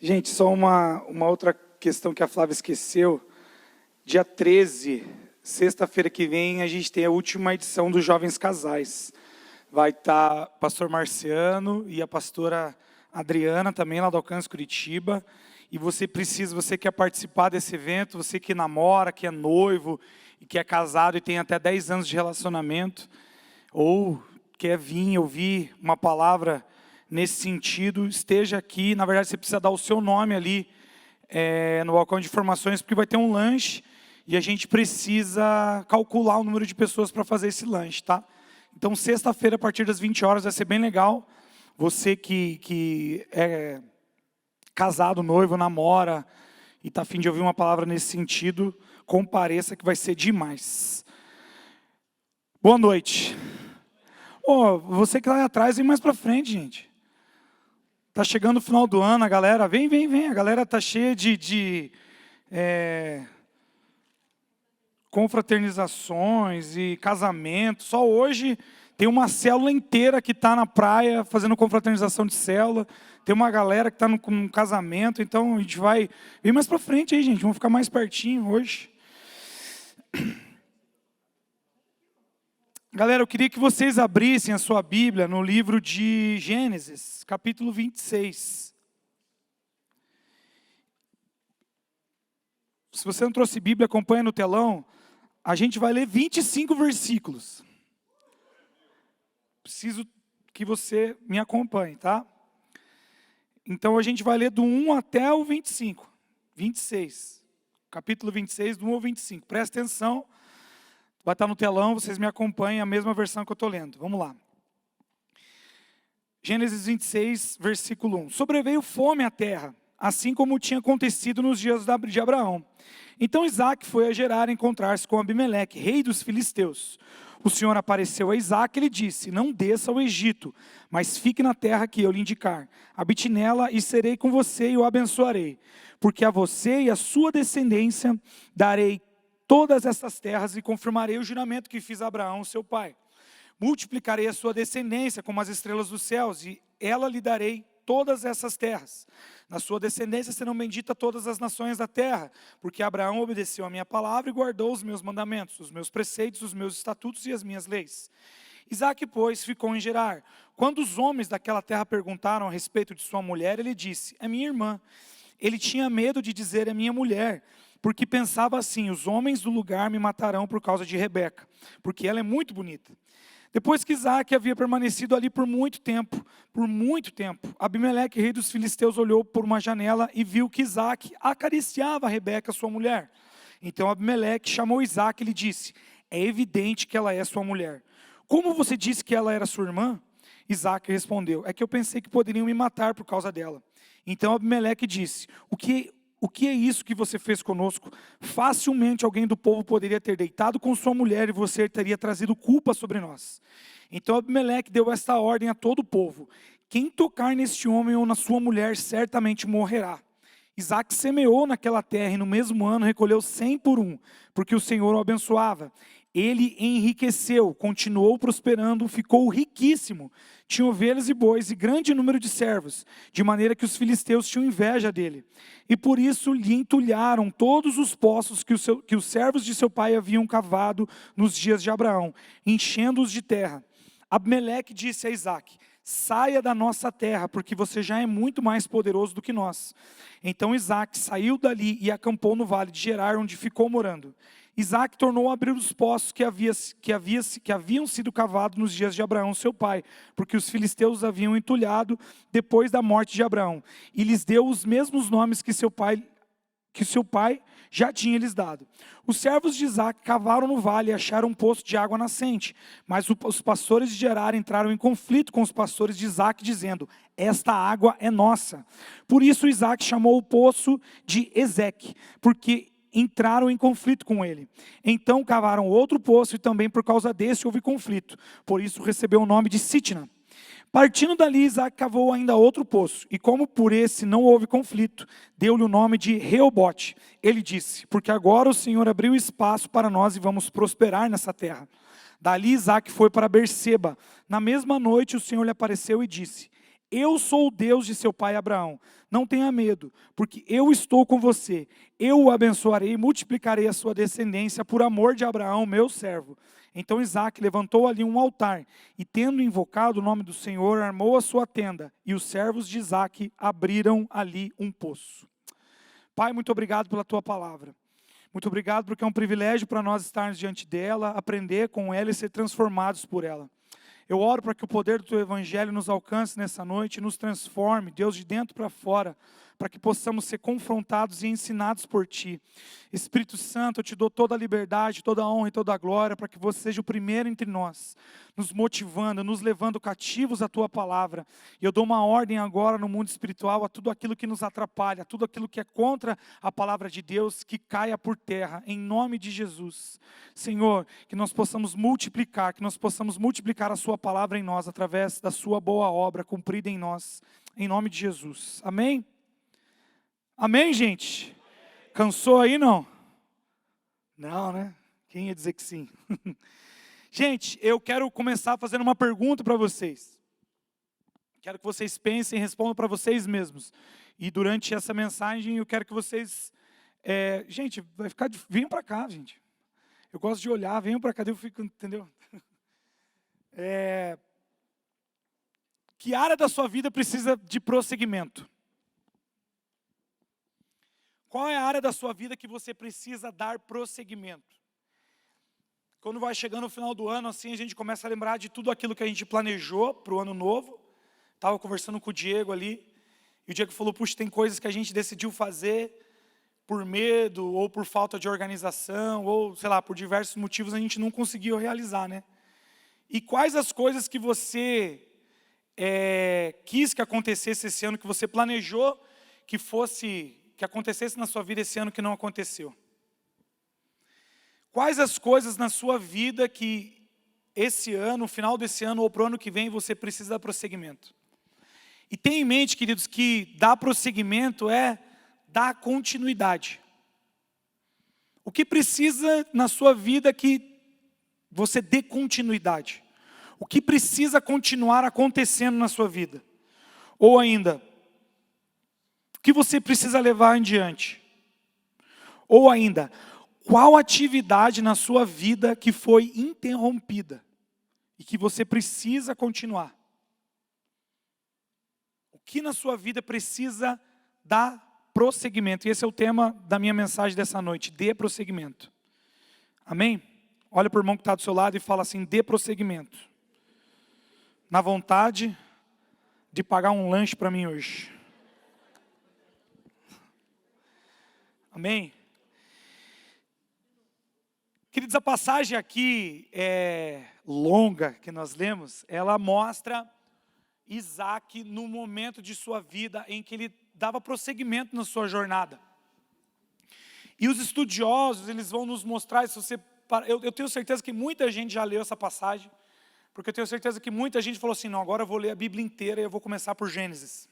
Gente, só uma outra questão que a Flávia esqueceu. Dia 13, sexta-feira que vem, a gente tem a última edição dos Jovens Casais. Vai estar o pastor Marciano e a pastora Adriana, também lá do Alcance Curitiba. E você quer participar desse evento, você que namora, que é noivo, e que é casado e tem até 10 anos de relacionamento, ou quer vir ouvir uma palavra nesse sentido, esteja aqui. Na verdade, você precisa dar o seu nome ali no balcão de informações, porque vai ter um lanche e a gente precisa calcular o número de pessoas para fazer esse lanche, tá? Então, sexta-feira, a partir das 20 horas, vai ser bem legal. Você que é casado, noivo, namora e está a fim de ouvir uma palavra nesse sentido, compareça que vai ser demais. Boa noite. Você que está aí atrás, vem mais para frente, gente. Está chegando o final do ano, a galera, vem. A galera está cheia de confraternizações e casamentos. Só hoje tem uma célula inteira que está na praia fazendo confraternização de célula. Tem uma galera que está num casamento. Então a gente vai... Vem mais para frente aí, gente. Vamos ficar mais pertinho hoje. Galera, eu queria que vocês abrissem a sua Bíblia no livro de Gênesis, capítulo 26. Se você não trouxe Bíblia, acompanha no telão. A gente vai ler 25 versículos. Preciso que você me acompanhe, tá? Então a gente vai ler do 1 até o 25. 26. Capítulo 26, do 1 ao 25. Presta atenção. Vai estar no telão, vocês me acompanhem, a mesma versão que eu estou lendo. Vamos lá. Gênesis 26, versículo 1. Sobreveio fome à terra, assim como tinha acontecido nos dias de Abraão. Então Isaac foi a Gerar encontrar-se com Abimeleque, rei dos filisteus. O Senhor apareceu a Isaac e lhe disse: não desça ao Egito, mas fique na terra que eu lhe indicar. Habite nela e serei com você e o abençoarei. Porque a você e a sua descendência darei todas essas terras e confirmarei o juramento que fiz a Abraão, seu pai. Multiplicarei a sua descendência como as estrelas dos céus, e ela lhe darei todas essas terras. Na sua descendência serão benditas todas as nações da terra, porque Abraão obedeceu a minha palavra e guardou os meus mandamentos, os meus preceitos, os meus estatutos e as minhas leis. Isaac, pois, ficou em Gerar. Quando os homens daquela terra perguntaram a respeito de sua mulher, ele disse: é minha irmã. Ele tinha medo de dizer: é minha mulher, porque pensava assim: os homens do lugar me matarão por causa de Rebeca, porque ela é muito bonita. Depois que Isaac havia permanecido ali por muito tempo, Abimeleque, rei dos filisteus, olhou por uma janela e viu que Isaac acariciava a Rebeca, sua mulher. Então Abimeleque chamou Isaac e lhe disse: é evidente que ela é sua mulher. Como você disse que ela era sua irmã? Isaac respondeu: é que eu pensei que poderiam me matar por causa dela. Então Abimeleque disse: O que é isso que você fez conosco? Facilmente alguém do povo poderia ter deitado com sua mulher e você teria trazido culpa sobre nós. Então Abimeleque deu esta ordem a todo o povo: quem tocar neste homem ou na sua mulher certamente morrerá. Isaac semeou naquela terra e no mesmo ano recolheu 100 por um, porque o Senhor o abençoava. Ele enriqueceu, continuou prosperando, ficou riquíssimo. Tinha ovelhas e bois e grande número de servos, de maneira que os filisteus tinham inveja dele. E por isso lhe entulharam todos os poços que os servos de seu pai haviam cavado nos dias de Abraão, enchendo-os de terra. Abimeleque disse a Isaac: saia da nossa terra, porque você já é muito mais poderoso do que nós. Então Isaac saiu dali e acampou no vale de Gerar, onde ficou morando. Isaac tornou a abrir os poços que haviam sido cavados nos dias de Abraão, seu pai, porque os filisteus haviam entulhado depois da morte de Abraão, e lhes deu os mesmos nomes que seu pai já tinha lhes dado. Os servos de Isaac cavaram no vale e acharam um poço de água nascente, mas os pastores de Gerar entraram em conflito com os pastores de Isaac, dizendo: esta água é nossa. Por isso Isaac chamou o poço de Ezeque, porque entraram em conflito com ele. Então cavaram outro poço e também por causa desse houve conflito. Por isso recebeu o nome de Sitna. Partindo dali, Isaac cavou ainda outro poço, e como por esse não houve conflito, deu-lhe o nome de Reobote. Ele disse: porque agora o Senhor abriu espaço para nós e vamos prosperar nessa terra. Dali Isaac foi para Berseba. Na mesma noite o Senhor lhe apareceu e disse: eu sou o Deus de seu pai Abraão. Não tenha medo, porque eu estou com você. Eu o abençoarei e multiplicarei a sua descendência por amor de Abraão, meu servo. Então Isaque levantou ali um altar, e tendo invocado o nome do Senhor, armou a sua tenda, e os servos de Isaque abriram ali um poço. Pai, muito obrigado pela tua palavra. Muito obrigado porque é um privilégio para nós estarmos diante dela, aprender com ela e ser transformados por ela. Eu oro para que o poder do teu evangelho nos alcance nessa noite, nos transforme, Deus, de dentro para fora, para que possamos ser confrontados e ensinados por ti. Espírito Santo, eu te dou toda a liberdade, toda a honra e toda a glória, para que você seja o primeiro entre nós, nos motivando, nos levando cativos à tua palavra. E eu dou uma ordem agora no mundo espiritual a tudo aquilo que nos atrapalha, a tudo aquilo que é contra a palavra de Deus, que caia por terra, em nome de Jesus. Senhor, que nós possamos multiplicar a sua palavra em nós, através da sua boa obra cumprida em nós, em nome de Jesus. Amém? Amém, gente? Cansou aí, não? Não, né? Quem ia dizer que sim? Gente, eu quero começar fazendo uma pergunta para vocês. Quero que vocês pensem e respondam para vocês mesmos. E durante essa mensagem eu quero que vocês... gente, vai ficar... Venham para cá, gente. Eu gosto de olhar, venham para cá, eu fico... Entendeu? Que área da sua vida precisa de prosseguimento? Qual é a área da sua vida que você precisa dar prosseguimento? Quando vai chegando o final do ano, assim, a gente começa a lembrar de tudo aquilo que a gente planejou para o ano novo. Estava conversando com o Diego ali, e o Diego falou, puxa, tem coisas que a gente decidiu fazer por medo, ou por falta de organização, ou, sei lá, por diversos motivos a gente não conseguiu realizar, né? E quais as coisas que você quis que acontecesse esse ano, que você planejou que acontecesse na sua vida esse ano que não aconteceu? Quais as coisas na sua vida que esse ano, no final desse ano ou para o ano que vem, você precisa dar prosseguimento? E tenha em mente, queridos, que dar prosseguimento é dar continuidade. O que precisa na sua vida que você dê continuidade? O que precisa continuar acontecendo na sua vida? Ou ainda, o que você precisa levar em diante? Ou ainda, qual atividade na sua vida que foi interrompida e que você precisa continuar? O que na sua vida precisa dar prosseguimento? E esse é o tema da minha mensagem dessa noite, dê prosseguimento. Amém? Olha para o irmão que está do seu lado e fala assim, dê prosseguimento. Na vontade de pagar um lanche para mim hoje. Amém? Queridos, a passagem aqui longa que nós lemos, ela mostra Isaque no momento de sua vida em que ele dava prosseguimento na sua jornada. E os estudiosos, eles vão nos mostrar, eu tenho certeza que muita gente já leu essa passagem, porque eu tenho certeza que muita gente falou assim, não, agora eu vou ler a Bíblia inteira e eu vou começar por Gênesis.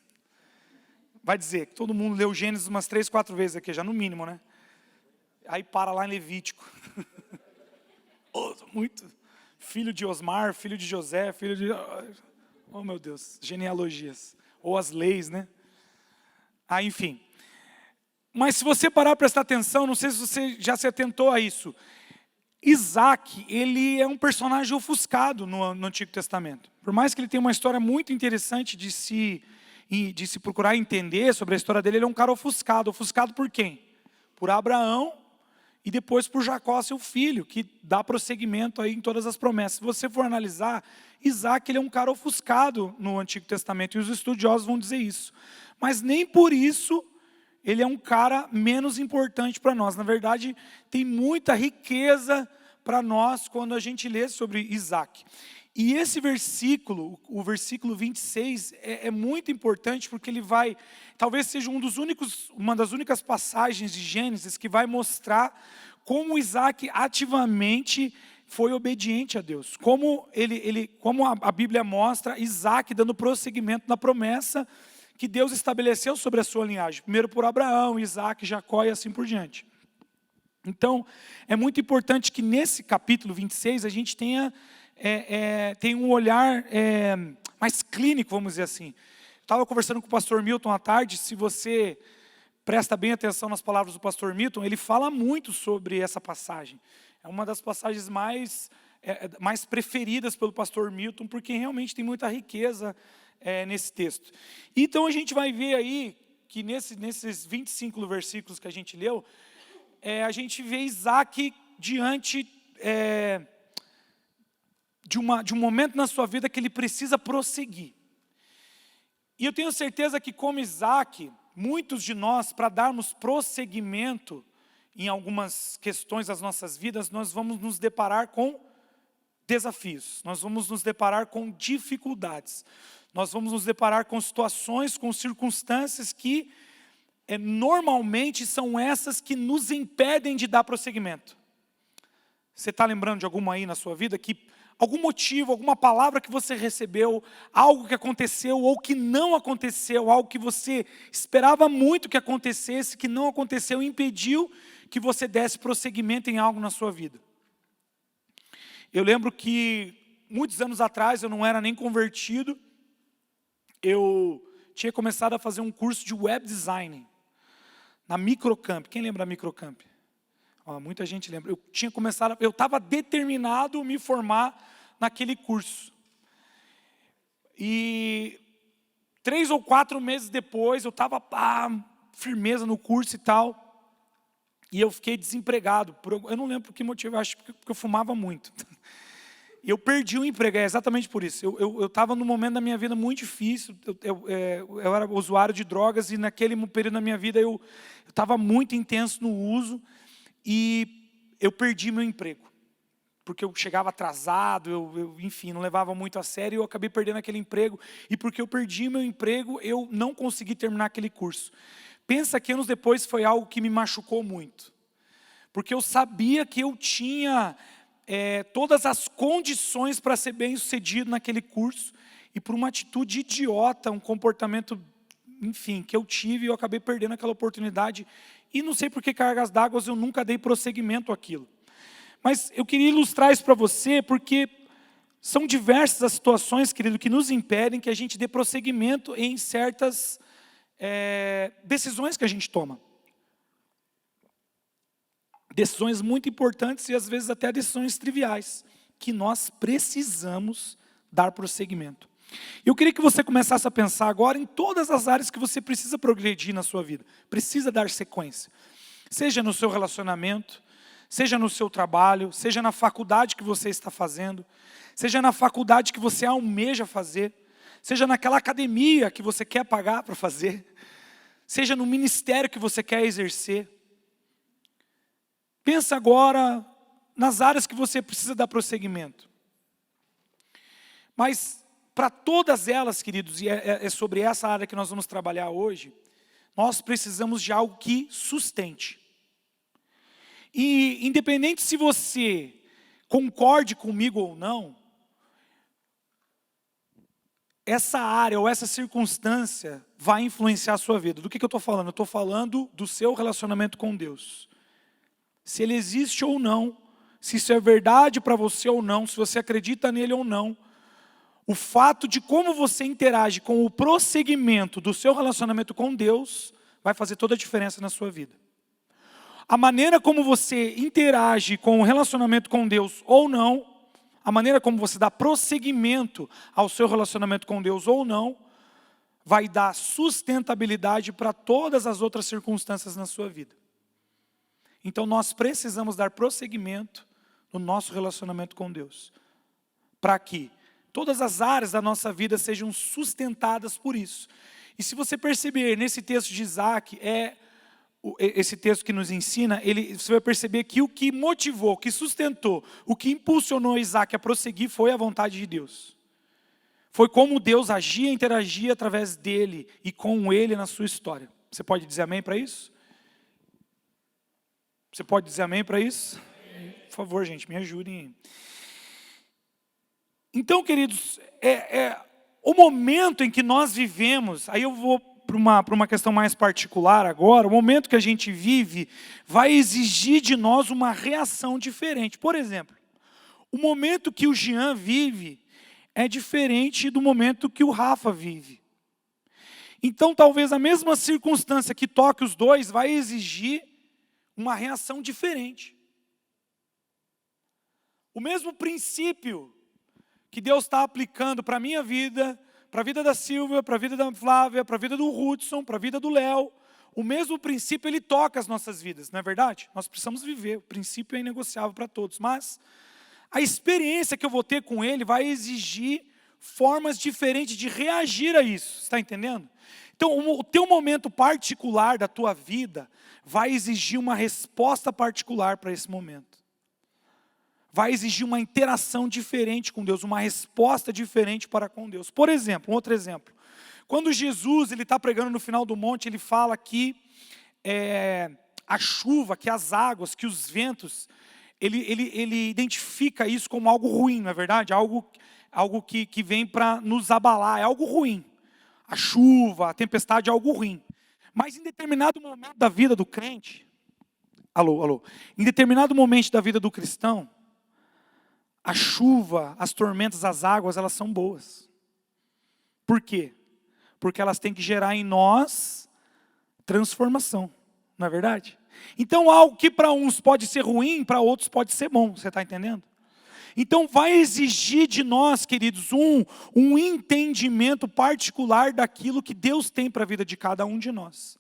Vai dizer que todo mundo leu Gênesis umas 3, 4 vezes aqui, já no mínimo, né? Aí para lá em Levítico. Muito. Filho de Osmar, filho de José, filho de... Oh, meu Deus, genealogias. Ou as leis, né? Enfim. Mas se você parar para prestar atenção, não sei se você já se atentou a isso. Isaque, ele é um personagem ofuscado no Antigo Testamento. Por mais que ele tenha uma história muito interessante de se procurar entender sobre a história dele, ele é um cara ofuscado. Ofuscado por quem? Por Abraão e depois por Jacó, seu filho, que dá prosseguimento aí em todas as promessas. Se você for analisar, Isaque, ele é um cara ofuscado no Antigo Testamento, e os estudiosos vão dizer isso. Mas nem por isso ele é um cara menos importante para nós. Na verdade, tem muita riqueza para nós quando a gente lê sobre Isaque. E esse versículo, o versículo 26, é muito importante porque ele vai, talvez seja uma das únicas passagens de Gênesis que vai mostrar como Isaque ativamente foi obediente a Deus. Como a Bíblia mostra Isaque dando prosseguimento na promessa que Deus estabeleceu sobre a sua linhagem. Primeiro por Abraão, Isaque, Jacó e assim por diante. Então, é muito importante que nesse capítulo 26 a gente tenha um olhar mais clínico, vamos dizer assim. Estava conversando com o pastor Milton à tarde. Se você presta bem atenção nas palavras do pastor Milton, ele fala muito sobre essa passagem. É uma das passagens mais preferidas pelo pastor Milton, porque realmente tem muita riqueza nesse texto. Então a gente vai ver aí que nesses 25 versículos que a gente leu, a gente vê Isaac diante de um momento na sua vida que ele precisa prosseguir. E eu tenho certeza que, como Isaac, muitos de nós, para darmos prosseguimento em algumas questões das nossas vidas, nós vamos nos deparar com desafios, nós vamos nos deparar com dificuldades, nós vamos nos deparar com situações, com circunstâncias que normalmente são essas que nos impedem de dar prosseguimento. Você está lembrando de alguma aí na sua vida que algum motivo, alguma palavra que você recebeu, algo que aconteceu ou que não aconteceu, algo que você esperava muito que acontecesse, que não aconteceu, impediu que você desse prosseguimento em algo na sua vida? Eu lembro que muitos anos atrás, eu não era nem convertido, eu tinha começado a fazer um curso de web design na Microcamp. Quem lembra da Microcamp? Muita gente lembra. Eu estava determinado a me formar naquele curso. E 3 ou 4 meses depois, eu estava firmeza no curso e tal. E eu fiquei desempregado. Eu não lembro por que motivo, eu acho que porque eu fumava muito. E eu perdi o emprego, exatamente por isso. Eu estava num momento da minha vida muito difícil, eu era usuário de drogas e naquele período da minha vida eu estava muito intenso no uso e eu perdi meu emprego. Porque eu chegava atrasado, enfim, não levava muito a sério e eu acabei perdendo aquele emprego. E porque eu perdi meu emprego, eu não consegui terminar aquele curso. Pensa que anos depois foi algo que me machucou muito. Porque eu sabia que eu tinha todas as condições para ser bem sucedido naquele curso, e por uma atitude idiota, um comportamento, enfim, que eu tive, eu acabei perdendo aquela oportunidade, e não sei por que cargas d'água eu nunca dei prosseguimento àquilo. Mas eu queria ilustrar isso para você, porque são diversas as situações, querido, que nos impedem que a gente dê prosseguimento em certas decisões que a gente toma. Decisões muito importantes e às vezes até decisões triviais, que nós precisamos dar prosseguimento. Eu queria que você começasse a pensar agora em todas as áreas que você precisa progredir na sua vida, precisa dar sequência. Seja no seu relacionamento, seja no seu trabalho, seja na faculdade que você está fazendo, seja na faculdade que você almeja fazer, seja naquela academia que você quer pagar para fazer, seja no ministério que você quer exercer. Pensa agora nas áreas que você precisa dar prosseguimento. Mas para todas elas, queridos, e é sobre essa área que nós vamos trabalhar hoje, nós precisamos de algo que sustente. E independente se você concorde comigo ou não, essa área ou essa circunstância vai influenciar a sua vida. Do que eu estou falando? Eu estou falando do seu relacionamento com Deus. Se ele existe ou não, se isso é verdade para você ou não, se você acredita nele ou não, o fato de como você interage com o prosseguimento do seu relacionamento com Deus vai fazer toda a diferença na sua vida. A maneira como você interage com o relacionamento com Deus ou não, a maneira como você dá prosseguimento ao seu relacionamento com Deus ou não, vai dar sustentabilidade para todas as outras circunstâncias na sua vida. Então nós precisamos dar prosseguimento no nosso relacionamento com Deus, para que todas as áreas da nossa vida sejam sustentadas por isso. E se você perceber nesse texto de Isaac, esse texto que nos ensina, você vai perceber que o que motivou, o que sustentou, o que impulsionou Isaac a prosseguir foi a vontade de Deus. Foi como Deus agia e interagia através dele e com ele na sua história. Você pode dizer amém para isso? Você pode dizer amém para isso? Por favor, gente, me ajudem. Então, queridos, o momento em que nós vivemos, aí eu vou para uma questão mais particular agora, o momento que a gente vive vai exigir de nós uma reação diferente. Por exemplo, o momento que o Jean vive é diferente do momento que o Rafa vive. Então talvez a mesma circunstância que toque os dois vai exigir uma reação diferente. O mesmo princípio que Deus está aplicando para a minha vida, para a vida da Silvia, para a vida da Flávia, para a vida do Hudson, para a vida do Léo, o mesmo princípio ele toca as nossas vidas, não é verdade? Nós precisamos viver, o princípio é inegociável para todos, mas a experiência que eu vou ter com ele vai exigir formas diferentes de reagir a isso, você está entendendo? Então, o teu momento particular da tua vida vai exigir uma resposta particular para esse momento. Vai exigir uma interação diferente com Deus, uma resposta diferente para com Deus. Por exemplo, um outro exemplo. Quando Jesus está pregando no final do monte, ele fala que a chuva, que as águas, que os ventos, ele identifica isso como algo ruim, não é verdade? Algo que vem para nos abalar, é algo ruim. A chuva, a tempestade é algo ruim. Mas em determinado momento da vida do crente, em determinado momento da vida do cristão, a chuva, as tormentas, as águas, elas são boas. Por quê? Porque elas têm que gerar em nós transformação, não é verdade? Então algo que para uns pode ser ruim, para outros pode ser bom, você está entendendo? Então vai exigir de nós, queridos, um entendimento particular daquilo que Deus tem para a vida de cada um de nós.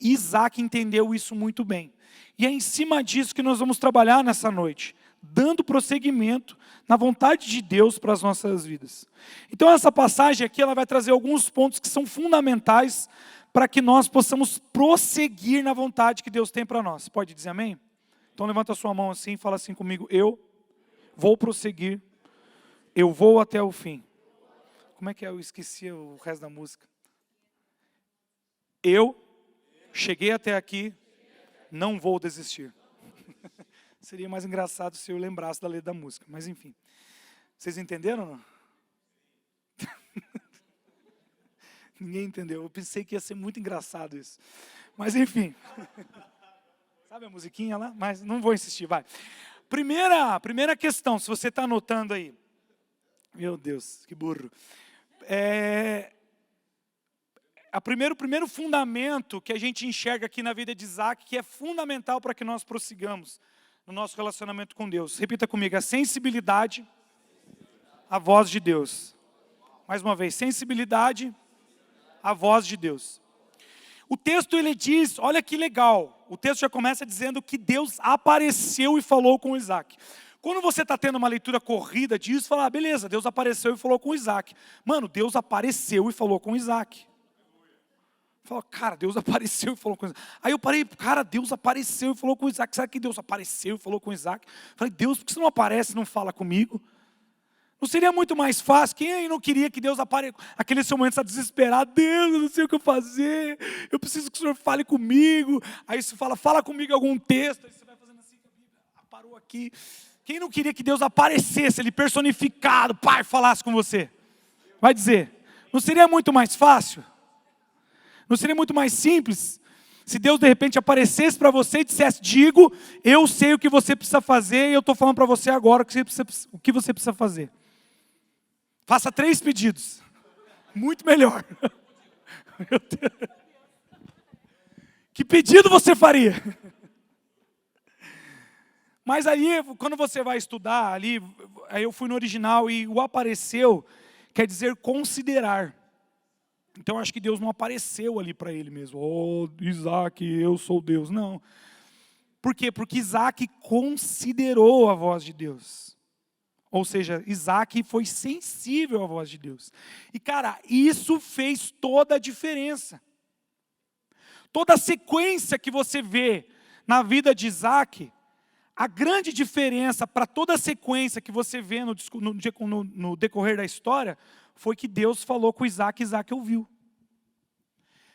Isaac entendeu isso muito bem. E é em cima disso que nós vamos trabalhar nessa noite, dando prosseguimento na vontade de Deus para as nossas vidas. Então essa passagem aqui, ela vai trazer alguns pontos que são fundamentais para que nós possamos prosseguir na vontade que Deus tem para nós. Pode dizer amém? Então levanta a sua mão assim e fala assim comigo: eu vou prosseguir, eu vou até o fim. Como é que é? Eu esqueci o resto da música. Eu cheguei até aqui, não vou desistir. Seria mais engraçado se eu lembrasse da letra da música, mas enfim. Vocês entenderam ou não? Ninguém entendeu. Eu pensei que ia ser muito engraçado isso. Mas enfim. Sabe a musiquinha lá? Mas não vou insistir, vai. Primeira questão, se você está anotando aí. Meu Deus, que burro. O primeiro fundamento que a gente enxerga aqui na vida de Isaac, que é fundamental para que nós prossigamos no nosso relacionamento com Deus. Repita comigo: a sensibilidade à voz de Deus. Mais uma vez, sensibilidade à voz de Deus. O texto ele diz, olha que legal, o texto já começa dizendo que Deus apareceu e falou com Isaac. Quando você está tendo uma leitura corrida disso, fala, beleza, Deus apareceu e falou com Isaac. Mano, Deus apareceu e falou com Isaac. Fala, cara, Deus apareceu e falou com Isaac. Aí eu parei, cara, Deus apareceu e falou com Isaac. Será que Deus apareceu e falou com Isaac? Falei, Deus, por que você não aparece e não fala comigo? Não seria muito mais fácil? Quem aí não queria que Deus apareça? Aquele seu momento está desesperado. Deus, eu não sei o que eu fazer. Eu preciso que o Senhor fale comigo. Aí você fala comigo algum texto. Aí você vai fazendo assim, a Bíblia parou aqui. Quem não queria que Deus aparecesse, Ele personificado, Pai, falasse com você? Vai dizer, não seria muito mais fácil? Não seria muito mais simples? Se Deus de repente aparecesse para você e dissesse, digo, eu sei o que você precisa fazer e eu estou falando para você agora o que você precisa fazer. Faça 3 pedidos. Muito melhor. Meu Deus. Que pedido você faria? Mas aí, quando você vai estudar ali, aí eu fui no original e o apareceu quer dizer considerar. Então, acho que Deus não apareceu ali para ele mesmo. Oh, Isaac, eu sou Deus. Não. Por quê? Porque Isaac considerou a voz de Deus. Ou seja, Isaac foi sensível à voz de Deus. E, cara, isso fez toda a diferença. Toda a sequência que você vê na vida de Isaac, a grande diferença para toda a sequência que você vê no decorrer da história, foi que Deus falou com Isaac e Isaac ouviu.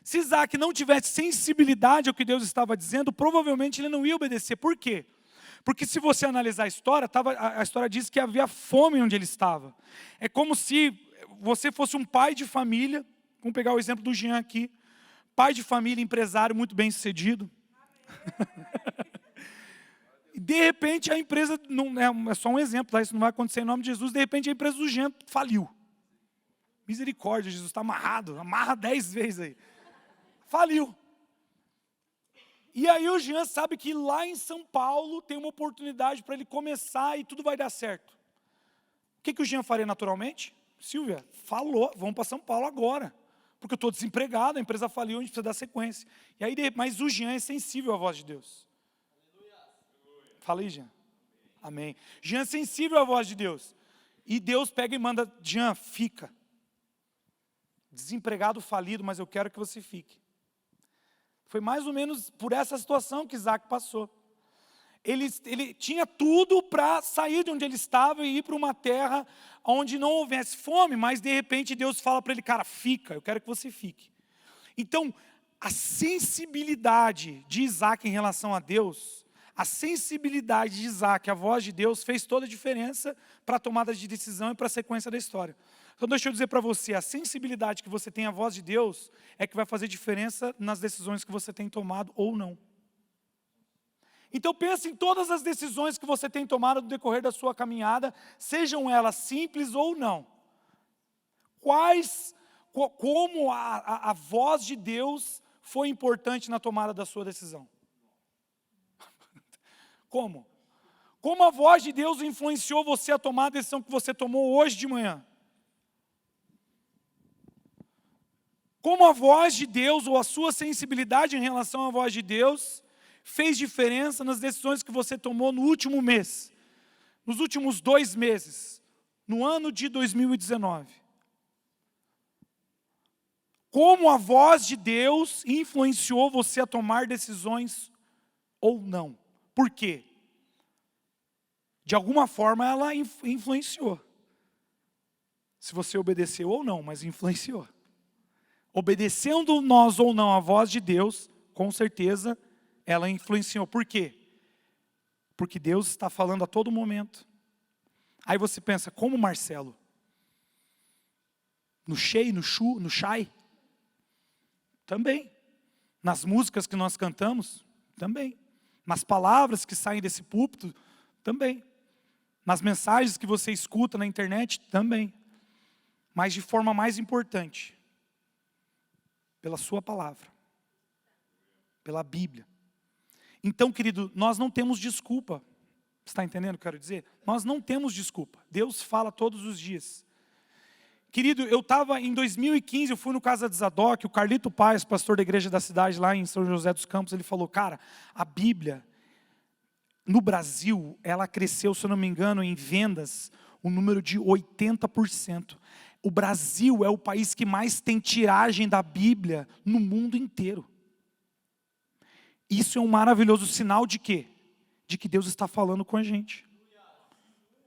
Se Isaac não tivesse sensibilidade ao que Deus estava dizendo, provavelmente ele não ia obedecer. Por quê? Porque se você analisar a história diz que havia fome onde ele estava. É como se você fosse um pai de família, vamos pegar o exemplo do Jean aqui, pai de família, empresário muito bem sucedido. E de repente a empresa, não é só um exemplo, tá? Isso não vai acontecer em nome de Jesus, de repente a empresa do Jean faliu. Misericórdia, Jesus, está amarrado, amarra 10 vezes aí. Faliu. E aí o Jean sabe que lá em São Paulo tem uma oportunidade para ele começar e tudo vai dar certo. O que o Jean faria naturalmente? Silvia, falou, vamos para São Paulo agora. Porque eu estou desempregado, a empresa faliu, a gente precisa dar sequência. E aí, mas o Jean é sensível à voz de Deus. Fala aí, Jean. Amém. Jean é sensível à voz de Deus. E Deus pega e manda, Jean, fica. Desempregado, falido, mas eu quero que você fique. Foi mais ou menos por essa situação que Isaac passou. Ele tinha tudo para sair de onde ele estava e ir para uma terra onde não houvesse fome, mas de repente Deus fala para ele, cara, fica, eu quero que você fique. Então, a sensibilidade de Isaac em relação a Deus, a sensibilidade de Isaac, a voz de Deus, fez toda a diferença para a tomada de decisão e para a sequência da história. Então deixa eu dizer para você, a sensibilidade que você tem à voz de Deus é que vai fazer diferença nas decisões que você tem tomado ou não. Então pense em todas as decisões que você tem tomado no decorrer da sua caminhada, sejam elas simples ou não. Como a voz de Deus foi importante na tomada da sua decisão? Como? Como a voz de Deus influenciou você a tomar a decisão que você tomou hoje de manhã? Como a voz de Deus ou a sua sensibilidade em relação à voz de Deus fez diferença nas decisões que você tomou no último mês, nos últimos 2 meses, no ano de 2019. Como a voz de Deus influenciou você a tomar decisões ou não? Por quê? De alguma forma ela influenciou. Se você obedeceu ou não, mas influenciou. Obedecendo nós ou não a voz de Deus, com certeza ela influenciou. Por quê? Porque Deus está falando a todo momento. Aí você pensa, como Marcelo? No Shei, no Shu, no Shai? Também. Nas músicas que nós cantamos? Também. Nas palavras que saem desse púlpito? Também. Nas mensagens que você escuta na internet? Também. Mas de forma mais importante, pela sua palavra, pela Bíblia. Então, querido, nós não temos desculpa. Está entendendo o que eu quero dizer? Nós não temos desculpa. Deus fala todos os dias. Querido, eu estava em 2015, eu fui no Casa de Zadok, o Carlito Paes, pastor da igreja da cidade lá em São José dos Campos, ele falou, cara, a Bíblia, no Brasil, ela cresceu, se eu não me engano, em vendas, um número de 80%. O Brasil é o país que mais tem tiragem da Bíblia no mundo inteiro. Isso é um maravilhoso sinal de quê? De que Deus está falando com a gente.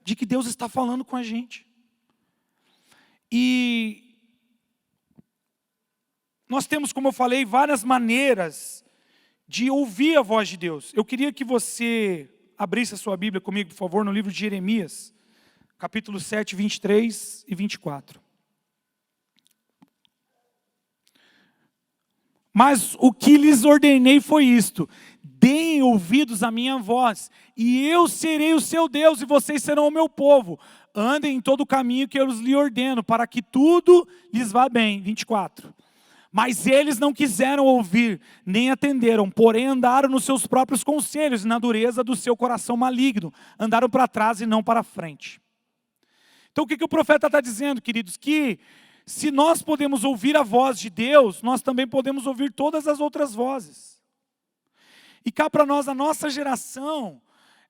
De que Deus está falando com a gente. E nós temos, como eu falei, várias maneiras de ouvir a voz de Deus. Eu queria que você abrisse a sua Bíblia comigo, por favor, no livro de Jeremias, capítulo 7, 23 e 24. Mas o que lhes ordenei foi isto: deem ouvidos à minha voz, e eu serei o seu Deus, e vocês serão o meu povo. Andem em todo o caminho que eu lhes ordeno, para que tudo lhes vá bem. 24. Mas eles não quiseram ouvir, nem atenderam, porém andaram nos seus próprios conselhos, e na dureza do seu coração maligno. Andaram para trás e não para frente. Então o que o profeta está dizendo, queridos? Que se nós podemos ouvir a voz de Deus, nós também podemos ouvir todas as outras vozes. E cá para nós, a nossa geração,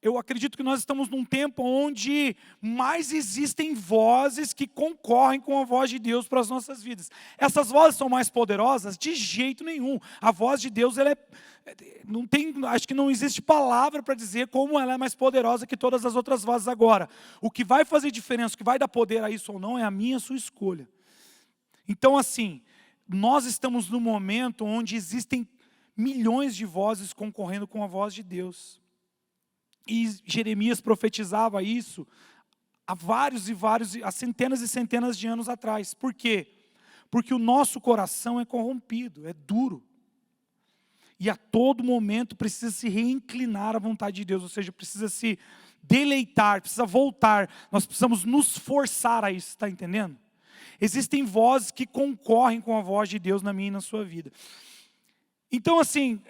eu acredito que nós estamos num tempo onde mais existem vozes que concorrem com a voz de Deus para as nossas vidas. Essas vozes são mais poderosas? De jeito nenhum. A voz de Deus, acho que não existe palavra para dizer como ela é mais poderosa que todas as outras vozes agora. O que vai fazer diferença, o que vai dar poder a isso ou não, é a minha e a sua escolha. Então, assim, nós estamos num momento onde existem milhões de vozes concorrendo com a voz de Deus. E Jeremias profetizava isso há centenas e centenas de anos atrás. Por quê? Porque o nosso coração é corrompido, é duro. E a todo momento precisa se reinclinar à vontade de Deus, ou seja, precisa se deleitar, precisa voltar. Nós precisamos nos forçar a isso, está entendendo? Existem vozes que concorrem com a voz de Deus na minha e na sua vida. Então, assim,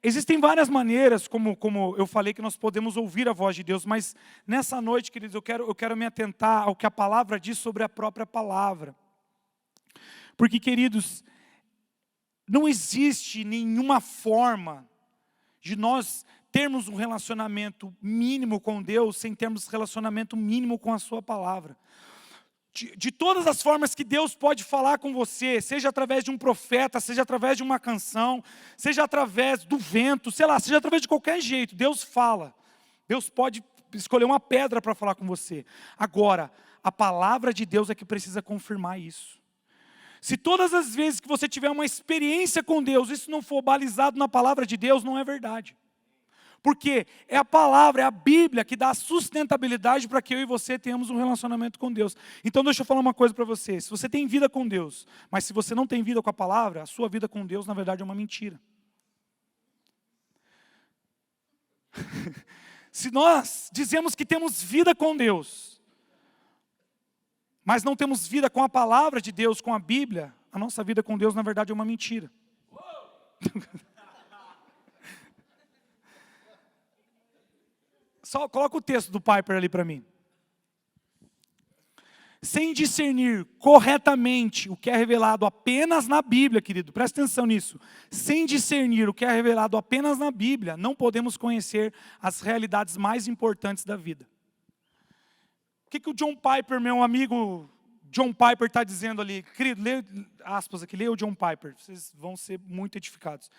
existem várias maneiras, como eu falei, que nós podemos ouvir a voz de Deus, mas nessa noite, queridos, eu quero me atentar ao que a palavra diz sobre a própria palavra. Porque, queridos, não existe nenhuma forma de nós termos um relacionamento mínimo com Deus sem termos relacionamento mínimo com a sua palavra. De todas as formas que Deus pode falar com você, seja através de um profeta, seja através de uma canção, seja através do vento, sei lá, seja através de qualquer jeito, Deus fala. Deus pode escolher uma pedra para falar com você. Agora, a palavra de Deus é que precisa confirmar isso. Se todas as vezes que você tiver uma experiência com Deus, isso não for balizado na palavra de Deus, não é verdade. Porque é a palavra, é a Bíblia que dá sustentabilidade para que eu e você tenhamos um relacionamento com Deus. Então deixa eu falar uma coisa para você. Se você tem vida com Deus, mas se você não tem vida com a palavra, a sua vida com Deus na verdade é uma mentira. Se nós dizemos que temos vida com Deus, mas não temos vida com a palavra de Deus, com a Bíblia, a nossa vida com Deus na verdade é uma mentira. Só coloca o texto do Piper ali para mim. Sem discernir corretamente o que é revelado apenas na Bíblia, querido, presta atenção nisso. Sem discernir o que é revelado apenas na Bíblia, não podemos conhecer as realidades mais importantes da vida. O que o John Piper, meu amigo John Piper, está dizendo ali? Querido, lê aspas aqui, leia o John Piper, vocês vão ser muito edificados.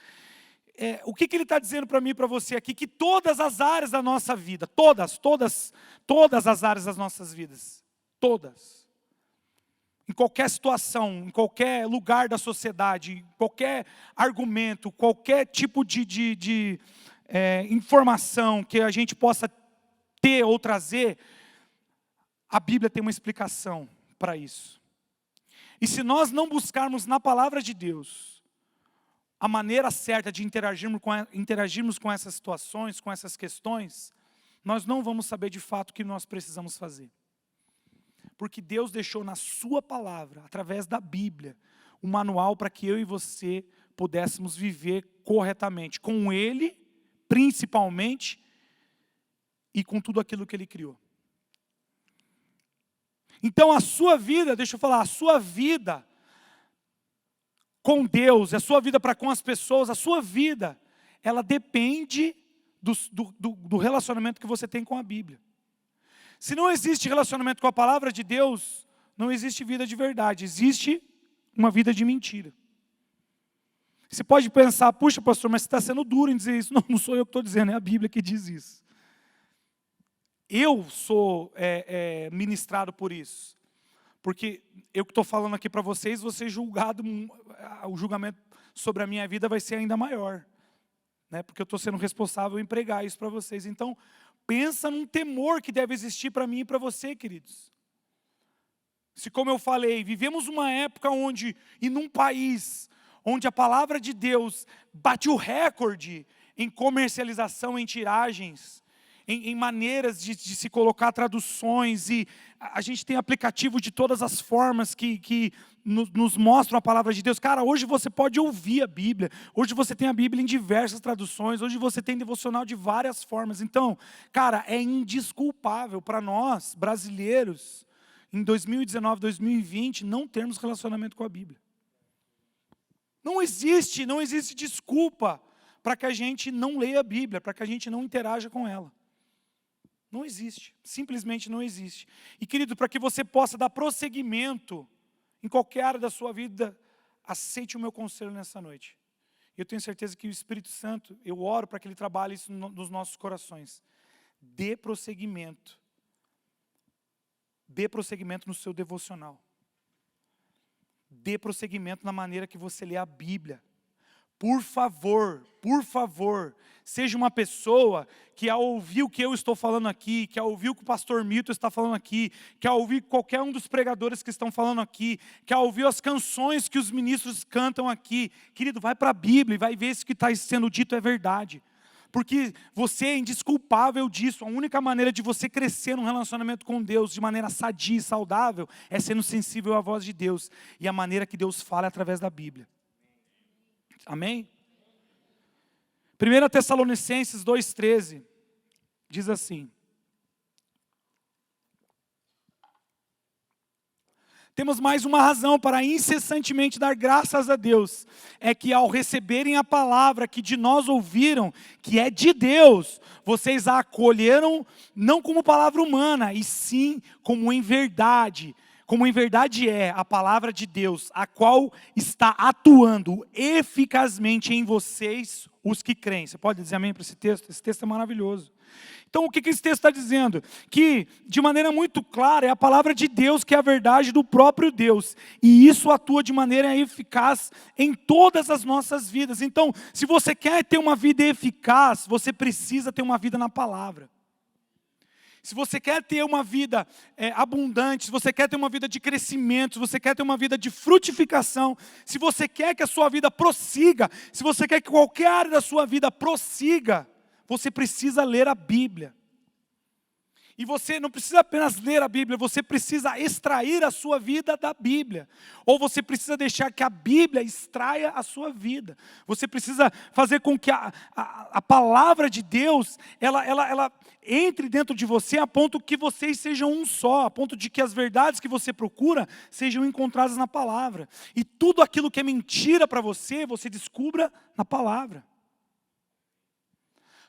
O que ele está dizendo para mim e para você aqui? Que todas as áreas da nossa vida, todas as áreas das nossas vidas, todas, em qualquer situação, em qualquer lugar da sociedade, em qualquer argumento, qualquer tipo de informação que a gente possa ter ou trazer, a Bíblia tem uma explicação para isso. E se nós não buscarmos na palavra de Deus a maneira certa de interagirmos com essas situações, com essas questões, nós não vamos saber de fato o que nós precisamos fazer. Porque Deus deixou na sua palavra, através da Bíblia, um manual para que eu e você pudéssemos viver corretamente, com Ele, principalmente, e com tudo aquilo que Ele criou. Então a sua vida, deixa eu falar, a sua vida com Deus, a sua vida para com as pessoas, a sua vida, ela depende do relacionamento que você tem com a Bíblia. Se não existe relacionamento com a palavra de Deus, não existe vida de verdade, existe uma vida de mentira. Você pode pensar, puxa pastor, mas você está sendo duro em dizer isso. Não, não sou eu que estou dizendo, é a Bíblia que diz isso. Eu sou ministrado por isso. Porque eu que estou falando aqui para vocês, vou ser julgado, o julgamento sobre a minha vida vai ser ainda maior. Né? Porque eu estou sendo responsável em pregar isso para vocês. Então, pensa num temor que deve existir para mim e para você, queridos. Se, como eu falei, vivemos uma época onde, e num país, onde a palavra de Deus bate o recorde em comercialização, em tiragens, em maneiras de se colocar traduções, e a gente tem aplicativo de todas as formas que nos mostram a palavra de Deus. Cara, hoje você pode ouvir a Bíblia, hoje você tem a Bíblia em diversas traduções, hoje você tem devocional de várias formas. Então, cara, é indesculpável para nós, brasileiros, em 2019, 2020, não termos relacionamento com a Bíblia. Não existe desculpa para que a gente não leia a Bíblia, para que a gente não interaja com ela. Não existe, simplesmente não existe. E querido, para que você possa dar prosseguimento em qualquer área da sua vida, aceite o meu conselho nessa noite. Eu tenho certeza que o Espírito Santo, eu oro para que Ele trabalhe isso nos nossos corações. Dê prosseguimento. Dê prosseguimento no seu devocional. Dê prosseguimento na maneira que você lê a Bíblia. Por favor, seja uma pessoa que ao ouvir o que eu estou falando aqui, que ao ouvir o que o pastor Milton está falando aqui, que ao ouvir qualquer um dos pregadores que estão falando aqui, que ao ouvir as canções que os ministros cantam aqui, querido, vai para a Bíblia e vai ver se o que está sendo dito é verdade. Porque você é indesculpável disso. A única maneira de você crescer num relacionamento com Deus de maneira sadia e saudável é sendo sensível à voz de Deus. E a maneira que Deus fala é através da Bíblia. Amém? 1 Tessalonicenses 2,13 diz assim: temos mais uma razão para incessantemente dar graças a Deus, é que ao receberem a palavra que de nós ouviram, que é de Deus, vocês a acolheram não como palavra humana, e sim como em verdade é a palavra de Deus, a qual está atuando eficazmente em vocês, os que creem. Você pode dizer amém para esse texto? Esse texto é maravilhoso. Então o que esse texto está dizendo? Que de maneira muito clara é a palavra de Deus que é a verdade do próprio Deus. E isso atua de maneira eficaz em todas as nossas vidas. Então, se você quer ter uma vida eficaz, você precisa ter uma vida na palavra. Se você quer ter uma vida abundante, se você quer ter uma vida de crescimento, se você quer ter uma vida de frutificação, se você quer que a sua vida prossiga, se você quer que qualquer área da sua vida prossiga, você precisa ler a Bíblia. E você não precisa apenas ler a Bíblia, você precisa extrair a sua vida da Bíblia. Ou você precisa deixar que a Bíblia extraia a sua vida. Você precisa fazer com que a palavra de Deus, ela entre dentro de você a ponto que vocês sejam um só, a ponto de que as verdades que você procura sejam encontradas na palavra. E tudo aquilo que é mentira para você, você descubra na palavra.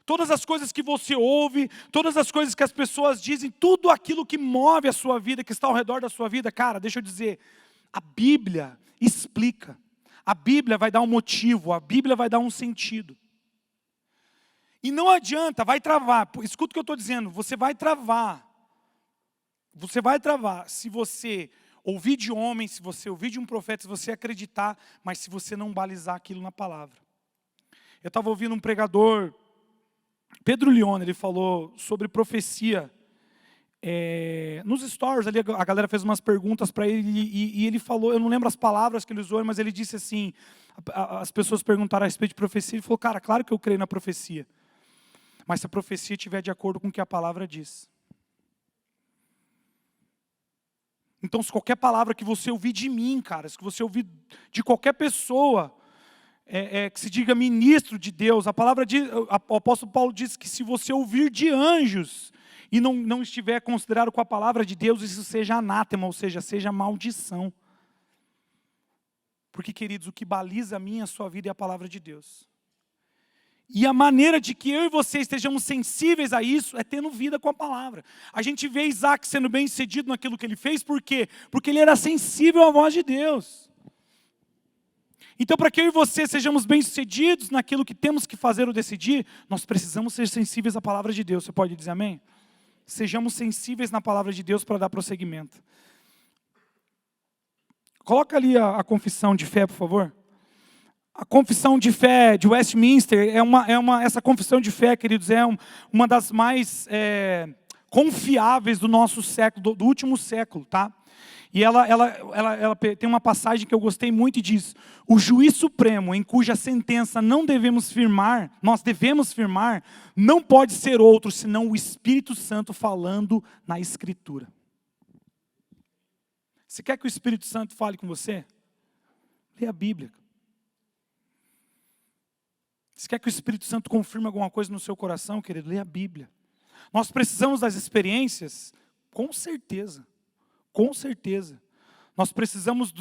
Todas as coisas que você ouve, todas as coisas que as pessoas dizem, tudo aquilo que move a sua vida, que está ao redor da sua vida, cara, deixa eu dizer, a Bíblia explica. A Bíblia vai dar um motivo, a Bíblia vai dar um sentido. E não adianta, vai travar. Escuta o que eu estou dizendo, você vai travar. Você vai travar se você ouvir de homem, se você ouvir de um profeta, se você acreditar, mas se você não balizar aquilo na palavra. Eu estava ouvindo um pregador, Pedro Leone, ele falou sobre profecia. Nos stories ali, a galera fez umas perguntas para ele e ele falou, eu não lembro as palavras que ele usou, mas ele disse assim, as pessoas perguntaram a respeito de profecia, ele falou, cara, claro que eu creio na profecia, mas se a profecia estiver de acordo com o que a palavra diz. Então, se qualquer palavra que você ouvir de mim, cara, se você ouvir de qualquer pessoa, que se diga ministro de Deus, a palavra diz, o apóstolo Paulo diz que se você ouvir de anjos e não estiver considerado com a palavra de Deus, isso seja anátema, ou seja, seja maldição. Porque, queridos, o que baliza a minha e a sua vida é a palavra de Deus. E a maneira de que eu e você estejamos sensíveis a isso é tendo vida com a palavra. A gente vê Isaac sendo bem sucedido naquilo que ele fez, por quê? Porque ele era sensível à voz de Deus. Então, para que eu e você sejamos bem-sucedidos naquilo que temos que fazer ou decidir, nós precisamos ser sensíveis à palavra de Deus. Você pode dizer amém? Sejamos sensíveis na palavra de Deus para dar prosseguimento. Coloca ali a confissão de fé, por favor. A confissão de fé de Westminster, essa confissão de fé, queridos, é uma das mais confiáveis do nosso século, do último século, tá? E ela tem uma passagem que eu gostei muito e diz: o juiz supremo em cuja sentença nós devemos firmar, não pode ser outro senão o Espírito Santo falando na Escritura. Você quer que o Espírito Santo fale com você? Lê a Bíblia. Você quer que o Espírito Santo confirme alguma coisa no seu coração, querido? Lê a Bíblia. Nós precisamos das experiências? Com certeza. Com certeza. Nós precisamos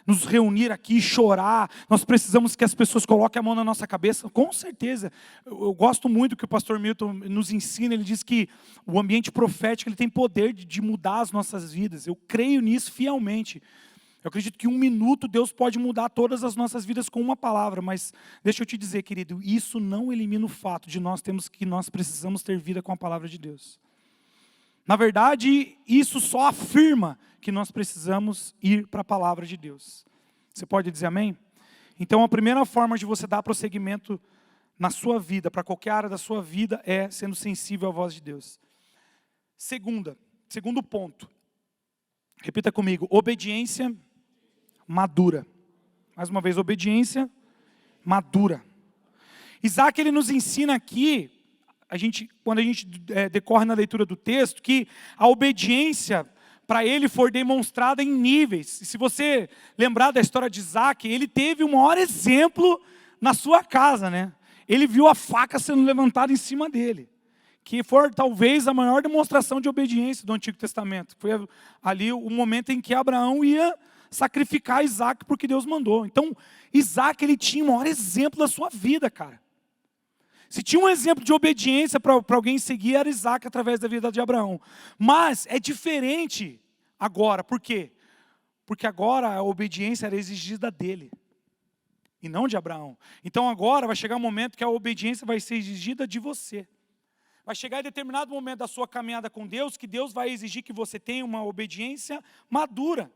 nos reunir aqui e chorar. Nós precisamos que as pessoas coloquem a mão na nossa cabeça. Com certeza. Eu gosto muito do que o pastor Milton nos ensina. Ele diz que o ambiente profético ele tem poder de mudar as nossas vidas. Eu creio nisso fielmente. Eu acredito que em 1 minuto Deus pode mudar todas as nossas vidas com uma palavra. Mas deixa eu te dizer, querido, isso não elimina o fato de nós precisamos ter vida com a palavra de Deus. Na verdade, isso só afirma que nós precisamos ir para a palavra de Deus. Você pode dizer amém? Então, a primeira forma de você dar prosseguimento na sua vida, para qualquer área da sua vida, é sendo sensível à voz de Deus. Segundo ponto. Repita comigo. Obediência madura. Mais uma vez, obediência madura. Isaac, ele nos ensina aqui, quando a gente decorre na leitura do texto, que a obediência para ele foi demonstrada em níveis. E se você lembrar da história de Isaac, ele teve o maior exemplo na sua casa, né? Ele viu a faca sendo levantada em cima dele, que foi talvez a maior demonstração de obediência do Antigo Testamento. Foi ali o momento em que Abraão ia sacrificar Isaac porque Deus mandou. Então, Isaac, ele tinha o maior exemplo da sua vida, cara. Se tinha um exemplo de obediência para alguém seguir, era Isaac através da vida de Abraão. Mas é diferente agora. Por quê? Porque agora a obediência era exigida dele, e não de Abraão. Então agora vai chegar um momento que a obediência vai ser exigida de você. Vai chegar em determinado momento da sua caminhada com Deus, que Deus vai exigir que você tenha uma obediência madura.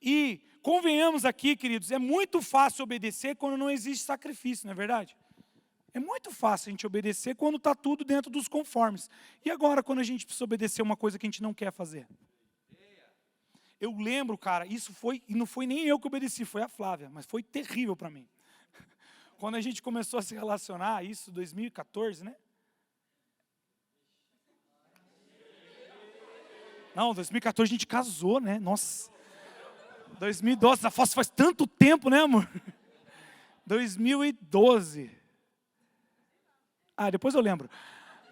E convenhamos aqui, queridos, é muito fácil obedecer quando não existe sacrifício, não é verdade? É muito fácil a gente obedecer quando está tudo dentro dos conformes. E agora, quando a gente precisa obedecer uma coisa que a gente não quer fazer? Eu lembro, cara, e não foi nem eu que obedeci, foi a Flávia, mas foi terrível para mim. Quando a gente começou a se relacionar, isso 2014, né? Não, 2014 a gente casou, né? Nossa. 2012, faz tanto tempo, né, amor? 2012. Depois eu lembro.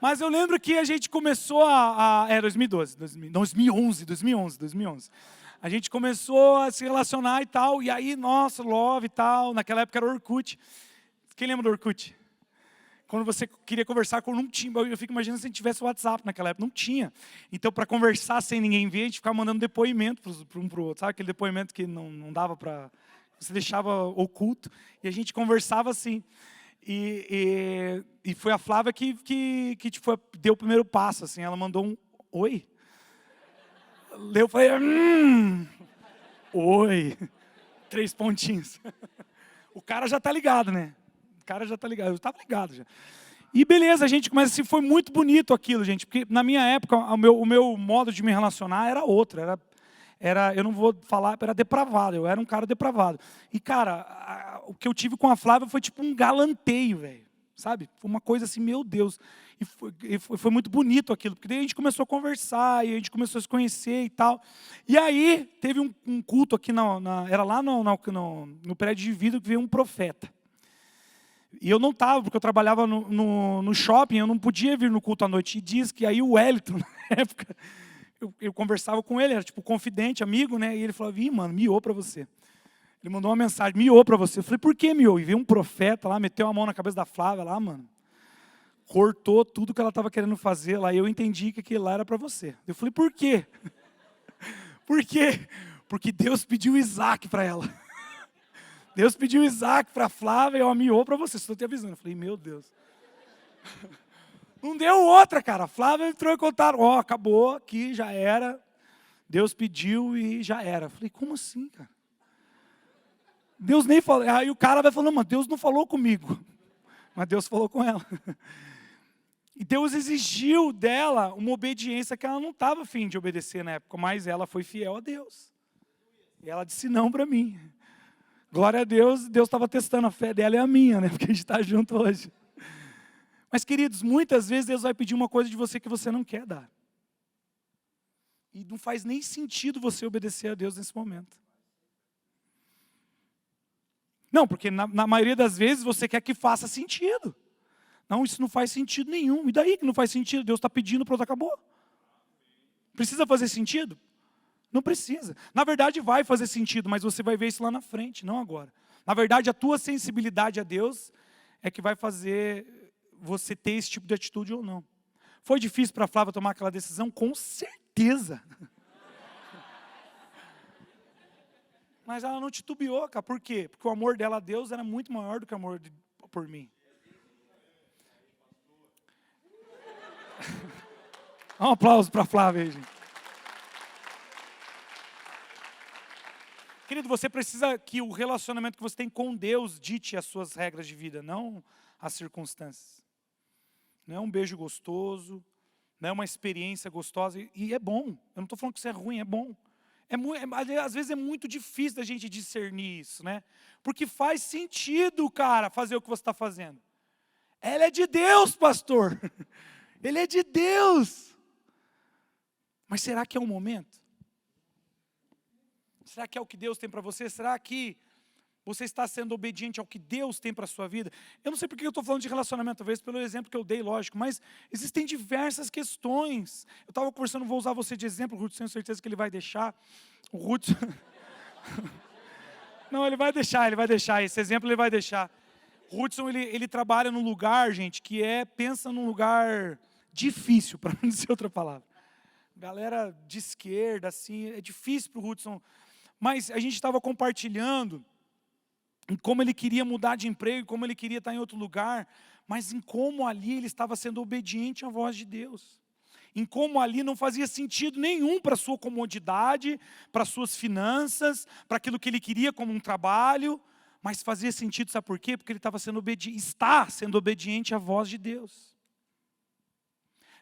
Mas eu lembro que a gente começou 2012, 2011. A gente começou a se relacionar e tal, e aí, nossa, love e tal. Naquela época era Orkut. Quem lembra do Orkut? Quando você queria conversar com não tinha, eu fico imaginando se a gente tivesse WhatsApp naquela época, não tinha. Então, para conversar sem ninguém ver, a gente ficava mandando depoimento para um para o outro, sabe? Aquele depoimento que não dava para... Você deixava oculto, e a gente conversava assim. E foi a Flávia que tipo, deu o primeiro passo, assim, ela mandou um oi. Eu falei, oi, 3 pontinhos. O cara já tá ligado, né? Eu estava ligado já. E beleza, a gente começa assim, foi muito bonito aquilo, gente, porque na minha época, o meu modo de me relacionar era outro, eu não vou falar, era depravado, eu era um cara depravado. E cara, o que eu tive com a Flávia foi tipo um galanteio, velho, sabe? Foi uma coisa assim, meu Deus. E foi muito bonito aquilo, porque daí a gente começou a conversar, e a gente começou a se conhecer e tal. E aí, teve um culto aqui, era lá no prédio de vidro, que veio um profeta. E eu não estava, porque eu trabalhava no shopping, eu não podia vir no culto à noite. E diz que aí o Wellington, na época, eu conversava com ele, era tipo confidente, amigo, né? E ele falou, mano, miou para você. Ele mandou uma mensagem, miou para você. Eu falei, por que miou? E veio um profeta lá, meteu a mão na cabeça da Flávia lá, mano. Cortou tudo que ela estava querendo fazer lá. E eu entendi que aquilo lá era para você. Eu falei, por quê? Por quê? Porque Deus pediu Isaac para ela. Deus pediu Isaac para a Flávia e ela miou para você. Estou te avisando. Eu falei, meu Deus. Não deu outra, cara. A Flávia entrou em contato. Acabou aqui, já era. Deus pediu e já era. Eu falei, como assim, cara? Deus nem falou. Aí o cara vai falando, mas Deus não falou comigo. Mas Deus falou com ela. E Deus exigiu dela uma obediência que ela não estava a fim de obedecer na época, mas ela foi fiel a Deus. E ela disse não para mim. Glória a Deus, Deus estava testando a fé dela e a minha, né? Porque a gente está junto hoje. Mas, queridos, muitas vezes Deus vai pedir uma coisa de você que você não quer dar. E não faz nem sentido você obedecer a Deus nesse momento. Não, porque na maioria das vezes você quer que faça sentido. Não, isso não faz sentido nenhum. E daí que não faz sentido? Deus está pedindo, pronto, acabou. Precisa fazer sentido? Não precisa. Na verdade vai fazer sentido, mas você vai ver isso lá na frente, não agora. Na verdade a tua sensibilidade a Deus é que vai fazer você ter esse tipo de atitude ou não. Foi difícil para a Flávia tomar aquela decisão? Com certeza. Mas ela não titubeou, cara. Por quê? Porque o amor dela a Deus era muito maior do que o amor por mim. Um aplauso para a Flávia aí, gente. Querido, você precisa que o relacionamento que você tem com Deus dite as suas regras de vida, não as circunstâncias. Não é um beijo gostoso, não é uma experiência gostosa, e é bom. Eu não estou falando que isso é ruim, é bom. Às vezes é muito difícil da gente discernir isso, né? Porque faz sentido, cara, fazer o que você está fazendo. Ela é de Deus, pastor. Ele é de Deus. Mas será que é um momento? Será que é o que Deus tem para você? Será que você está sendo obediente ao que Deus tem para a sua vida? Eu não sei porque eu estou falando de relacionamento, talvez pelo exemplo que eu dei, lógico, mas existem diversas questões. Eu estava conversando, vou usar você de exemplo, o Ruth, tenho certeza que ele vai deixar. O Ruth... Não, ele vai deixar, esse exemplo ele vai deixar. O Hudson, ele trabalha num lugar, gente, que pensa num lugar difícil, para não dizer outra palavra. Galera de esquerda, assim, é difícil para o Hudson. Mas a gente estava compartilhando em como ele queria mudar de emprego, como ele queria estar em outro lugar, mas em como ali ele estava sendo obediente à voz de Deus. Em como ali não fazia sentido nenhum para a sua comodidade, para as suas finanças, para aquilo que ele queria como um trabalho, mas fazia sentido, sabe por quê? Porque ele está sendo obediente à voz de Deus.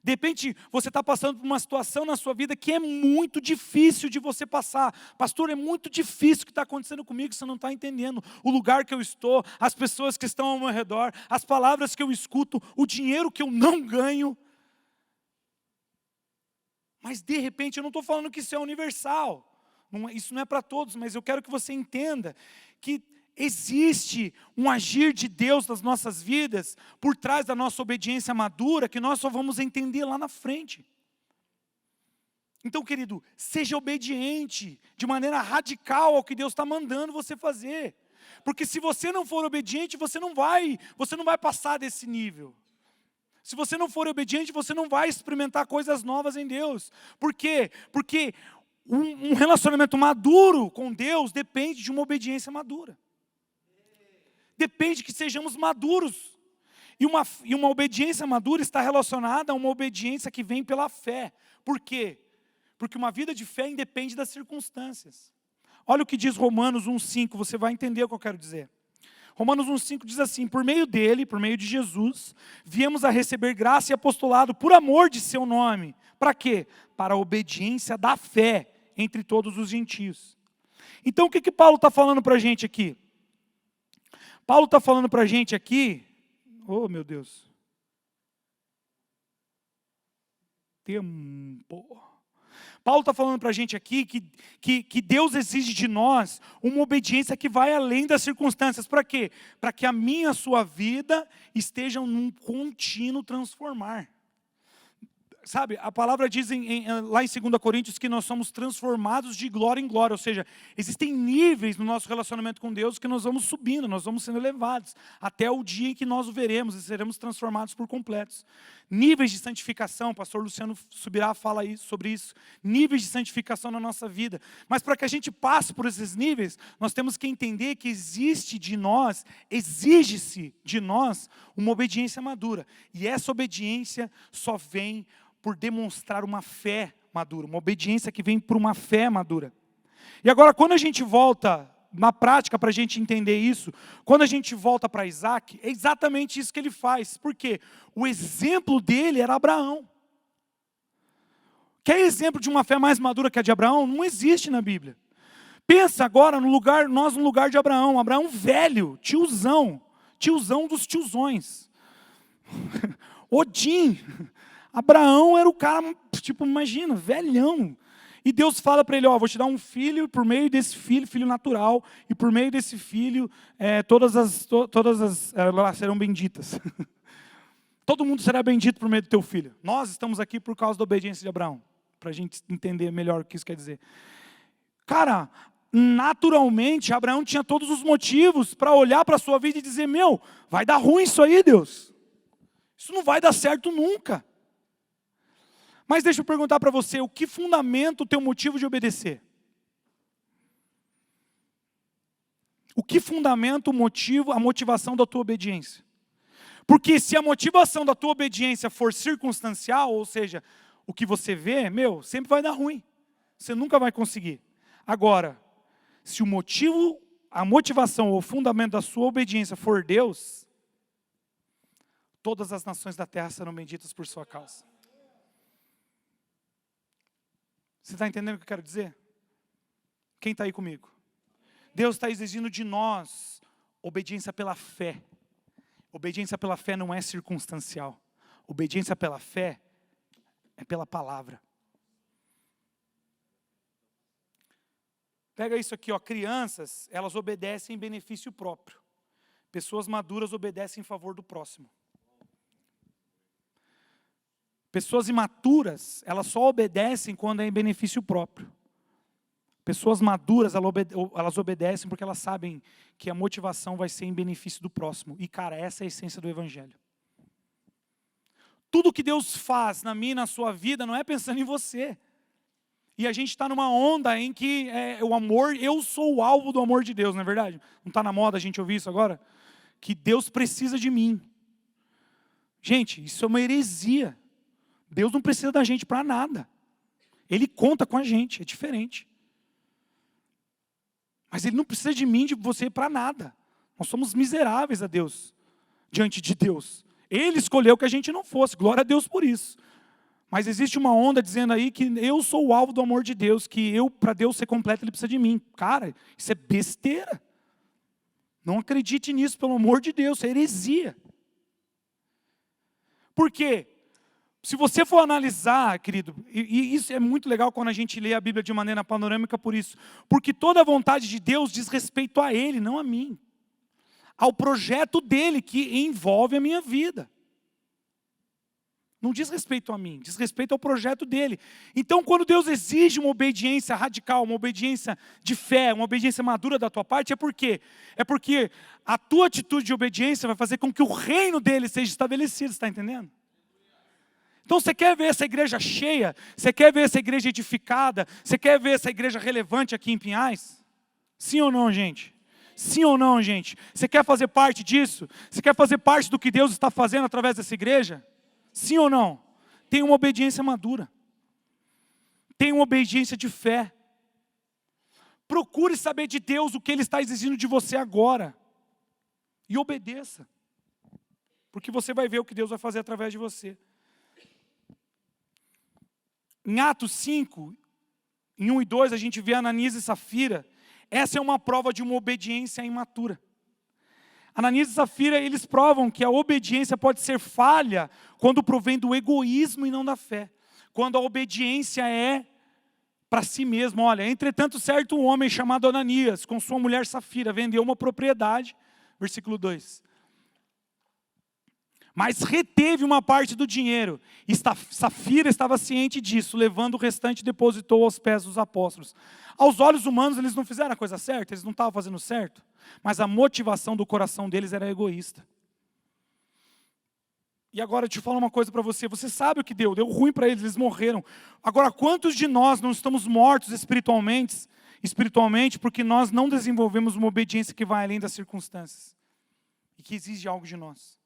De repente, você está passando por uma situação na sua vida que é muito difícil de você passar. Pastor, é muito difícil o que está acontecendo comigo, você não está entendendo. O lugar que eu estou, as pessoas que estão ao meu redor, as palavras que eu escuto, o dinheiro que eu não ganho. Mas de repente, eu não estou falando que isso é universal. Isso não é para todos, mas eu quero que você entenda que existe um agir de Deus nas nossas vidas, por trás da nossa obediência madura, que nós só vamos entender lá na frente. Então, querido, seja obediente de maneira radical ao que Deus está mandando você fazer. Porque se você não for obediente, você não vai passar desse nível. Se você não for obediente, você não vai experimentar coisas novas em Deus. Por quê? Porque um relacionamento maduro com Deus depende de uma obediência madura. Depende que sejamos maduros. E uma obediência madura está relacionada a uma obediência que vem pela fé. Por quê? Porque uma vida de fé independe das circunstâncias. Olha o que diz Romanos 1,5, você vai entender o que eu quero dizer. Romanos 1,5 diz assim: por meio dele, por meio de Jesus, viemos a receber graça e apostolado por amor de seu nome. Para quê? Para a obediência da fé entre todos os gentios. Então o que Paulo está falando para a gente aqui? Paulo está falando para a gente aqui, oh meu Deus, Paulo está falando para a gente aqui que Deus exige de nós uma obediência que vai além das circunstâncias. Para quê? Para que a minha e a sua vida estejam num contínuo transformar. Sabe, a palavra diz lá em 2 Coríntios que nós somos transformados de glória em glória. Ou seja, existem níveis no nosso relacionamento com Deus que nós vamos subindo, nós vamos sendo elevados, até o dia em que nós o veremos e seremos transformados por completos. Níveis de santificação, o pastor Luciano Subirá fala sobre isso. Níveis de santificação na nossa vida. Mas para que a gente passe por esses níveis, nós temos que entender que exige-se de nós uma obediência madura. E essa obediência só vem por demonstrar uma fé madura, uma obediência que vem por uma fé madura. E agora, quando a gente volta na prática para a gente entender isso, quando a gente volta para Isaac, é exatamente isso que ele faz. Por quê? O exemplo dele era Abraão. Quer exemplo de uma fé mais madura que a de Abraão? Não existe na Bíblia. Pensa agora no lugar de Abraão. Abraão velho, tiozão dos tiozões. Odin. Abraão era o cara, tipo, imagina, velhão. E Deus fala para ele, vou te dar um filho, e por meio desse filho, filho natural, e por meio desse filho, todas as serão benditas. Todo mundo será bendito por meio do teu filho. Nós estamos aqui por causa da obediência de Abraão, para a gente entender melhor o que isso quer dizer. Cara, naturalmente, Abraão tinha todos os motivos para olhar para a sua vida e dizer, vai dar ruim isso aí, Deus. Isso não vai dar certo nunca. Mas deixa eu perguntar para você, o que fundamenta o teu motivo de obedecer? O que fundamenta a motivação da tua obediência? Porque se a motivação da tua obediência for circunstancial, ou seja, o que você vê, sempre vai dar ruim. Você nunca vai conseguir. Agora, se a motivação ou o fundamento da sua obediência for Deus, todas as nações da terra serão benditas por sua causa. Você está entendendo o que eu quero dizer? Quem está aí comigo? Deus está exigindo de nós obediência pela fé. Obediência pela fé não é circunstancial. Obediência pela fé é pela palavra. Pega isso aqui, ó. Crianças, elas obedecem em benefício próprio. Pessoas maduras obedecem em favor do próximo. Pessoas imaturas, elas só obedecem quando é em benefício próprio. Pessoas maduras, elas obedecem porque elas sabem que a motivação vai ser em benefício do próximo. E, cara, essa é a essência do Evangelho. Tudo que Deus faz na minha e na sua vida não é pensando em você. E a gente está numa onda em que o amor, eu sou o alvo do amor de Deus, não é verdade? Não está na moda a gente ouvir isso agora? Que Deus precisa de mim. Gente, isso é uma heresia. Deus não precisa da gente para nada. Ele conta com a gente, é diferente. Mas Ele não precisa de mim, de você para nada. Nós somos miseráveis a Deus, diante de Deus. Ele escolheu que a gente não fosse, glória a Deus por isso. Mas existe uma onda dizendo aí que eu sou o alvo do amor de Deus, que para Deus ser completo, Ele precisa de mim. Cara, isso é besteira. Não acredite nisso, pelo amor de Deus, isso é heresia. Por quê? Se você for analisar, querido, e isso é muito legal quando a gente lê a Bíblia de maneira panorâmica por isso, porque toda a vontade de Deus diz respeito a Ele, não a mim. Ao projeto dEle que envolve a minha vida. Não diz respeito a mim, diz respeito ao projeto dEle. Então, quando Deus exige uma obediência radical, uma obediência de fé, uma obediência madura da tua parte, é por quê? É porque a tua atitude de obediência vai fazer com que o reino dEle seja estabelecido, está entendendo? Então você quer ver essa igreja cheia? Você quer ver essa igreja edificada? Você quer ver essa igreja relevante aqui em Pinhais? Sim ou não, gente? Sim ou não, gente? Você quer fazer parte disso? Você quer fazer parte do que Deus está fazendo através dessa igreja? Sim ou não? Tem uma obediência madura. Tem uma obediência de fé. Procure saber de Deus o que Ele está exigindo de você agora. E obedeça. Porque você vai ver o que Deus vai fazer através de você. Em Atos 5, em 1 e 2, a gente vê Ananias e Safira. Essa é uma prova de uma obediência imatura. Ananias e Safira, eles provam que a obediência pode ser falha quando provém do egoísmo e não da fé. Quando a obediência é para si mesmo. Olha, entretanto, certo homem chamado Ananias, com sua mulher Safira, vendeu uma propriedade, versículo 2. Mas reteve uma parte do dinheiro. E Safira estava ciente disso, levando o restante e depositou aos pés dos apóstolos. Aos olhos humanos, eles não fizeram a coisa certa, eles não estavam fazendo certo. Mas a motivação do coração deles era egoísta. E agora eu te falo uma coisa para você. Você sabe o que deu ruim para eles morreram. Agora, quantos de nós não estamos mortos espiritualmente, porque nós não desenvolvemos uma obediência que vai além das circunstâncias e que exige algo de nós?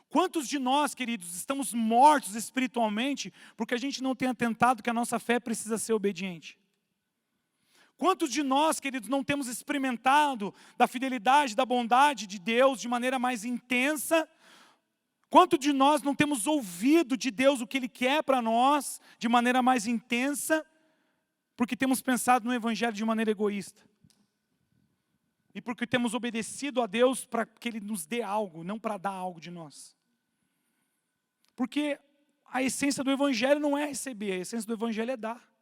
Quantos de nós, queridos, estamos mortos espiritualmente porque a gente não tem atentado que a nossa fé precisa ser obediente? Quantos de nós, queridos, não temos experimentado da fidelidade, da bondade de Deus de maneira mais intensa? Quantos de nós não temos ouvido de Deus o que Ele quer para nós de maneira mais intensa? Porque temos pensado no Evangelho de maneira egoísta. E porque temos obedecido a Deus para que Ele nos dê algo, não para dar algo de nós. Porque a essência do Evangelho não é receber, a essência do Evangelho é dar.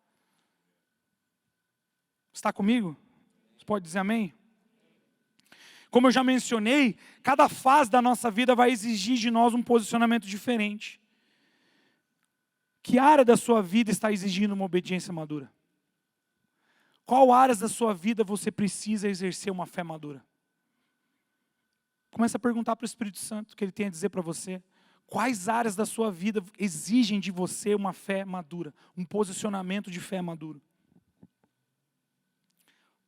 Está comigo? Você pode dizer amém? Como eu já mencionei, cada fase da nossa vida vai exigir de nós um posicionamento diferente. Que área da sua vida está exigindo uma obediência madura? Qual áreas da sua vida você precisa exercer uma fé madura? Começa a perguntar para o Espírito Santo o que Ele tem a dizer para você. Quais áreas da sua vida exigem de você uma fé madura? Um posicionamento de fé maduro?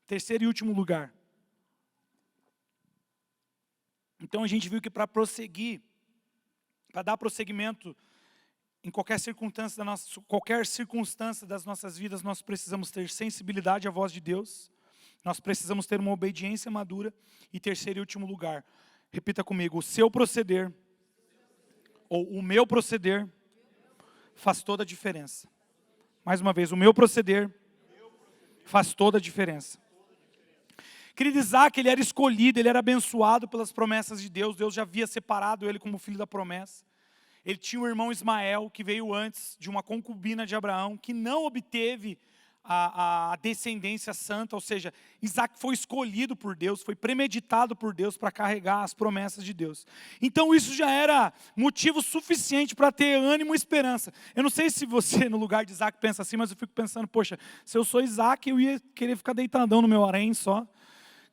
Terceiro e último lugar. Então a gente viu que para prosseguir, para dar prosseguimento em qualquer circunstância das nossas vidas, nós precisamos ter sensibilidade à voz de Deus. Nós precisamos ter uma obediência madura. E terceiro e último lugar, repita comigo, o seu proceder, ou o meu proceder, faz toda a diferença. Mais uma vez, o meu proceder faz toda a diferença. Querido, Isaac, ele era escolhido, ele era abençoado pelas promessas de Deus. Deus já havia separado ele como filho da promessa. Ele tinha um irmão Ismael, que veio antes de uma concubina de Abraão, que não obteve a descendência santa, ou seja, Isaac foi escolhido por Deus, foi premeditado por Deus para carregar as promessas de Deus. Então isso já era motivo suficiente para ter ânimo e esperança. Eu não sei se você, no lugar de Isaac, pensa assim, mas eu fico pensando, poxa, se eu sou Isaac, eu ia querer ficar deitadão no meu harém só,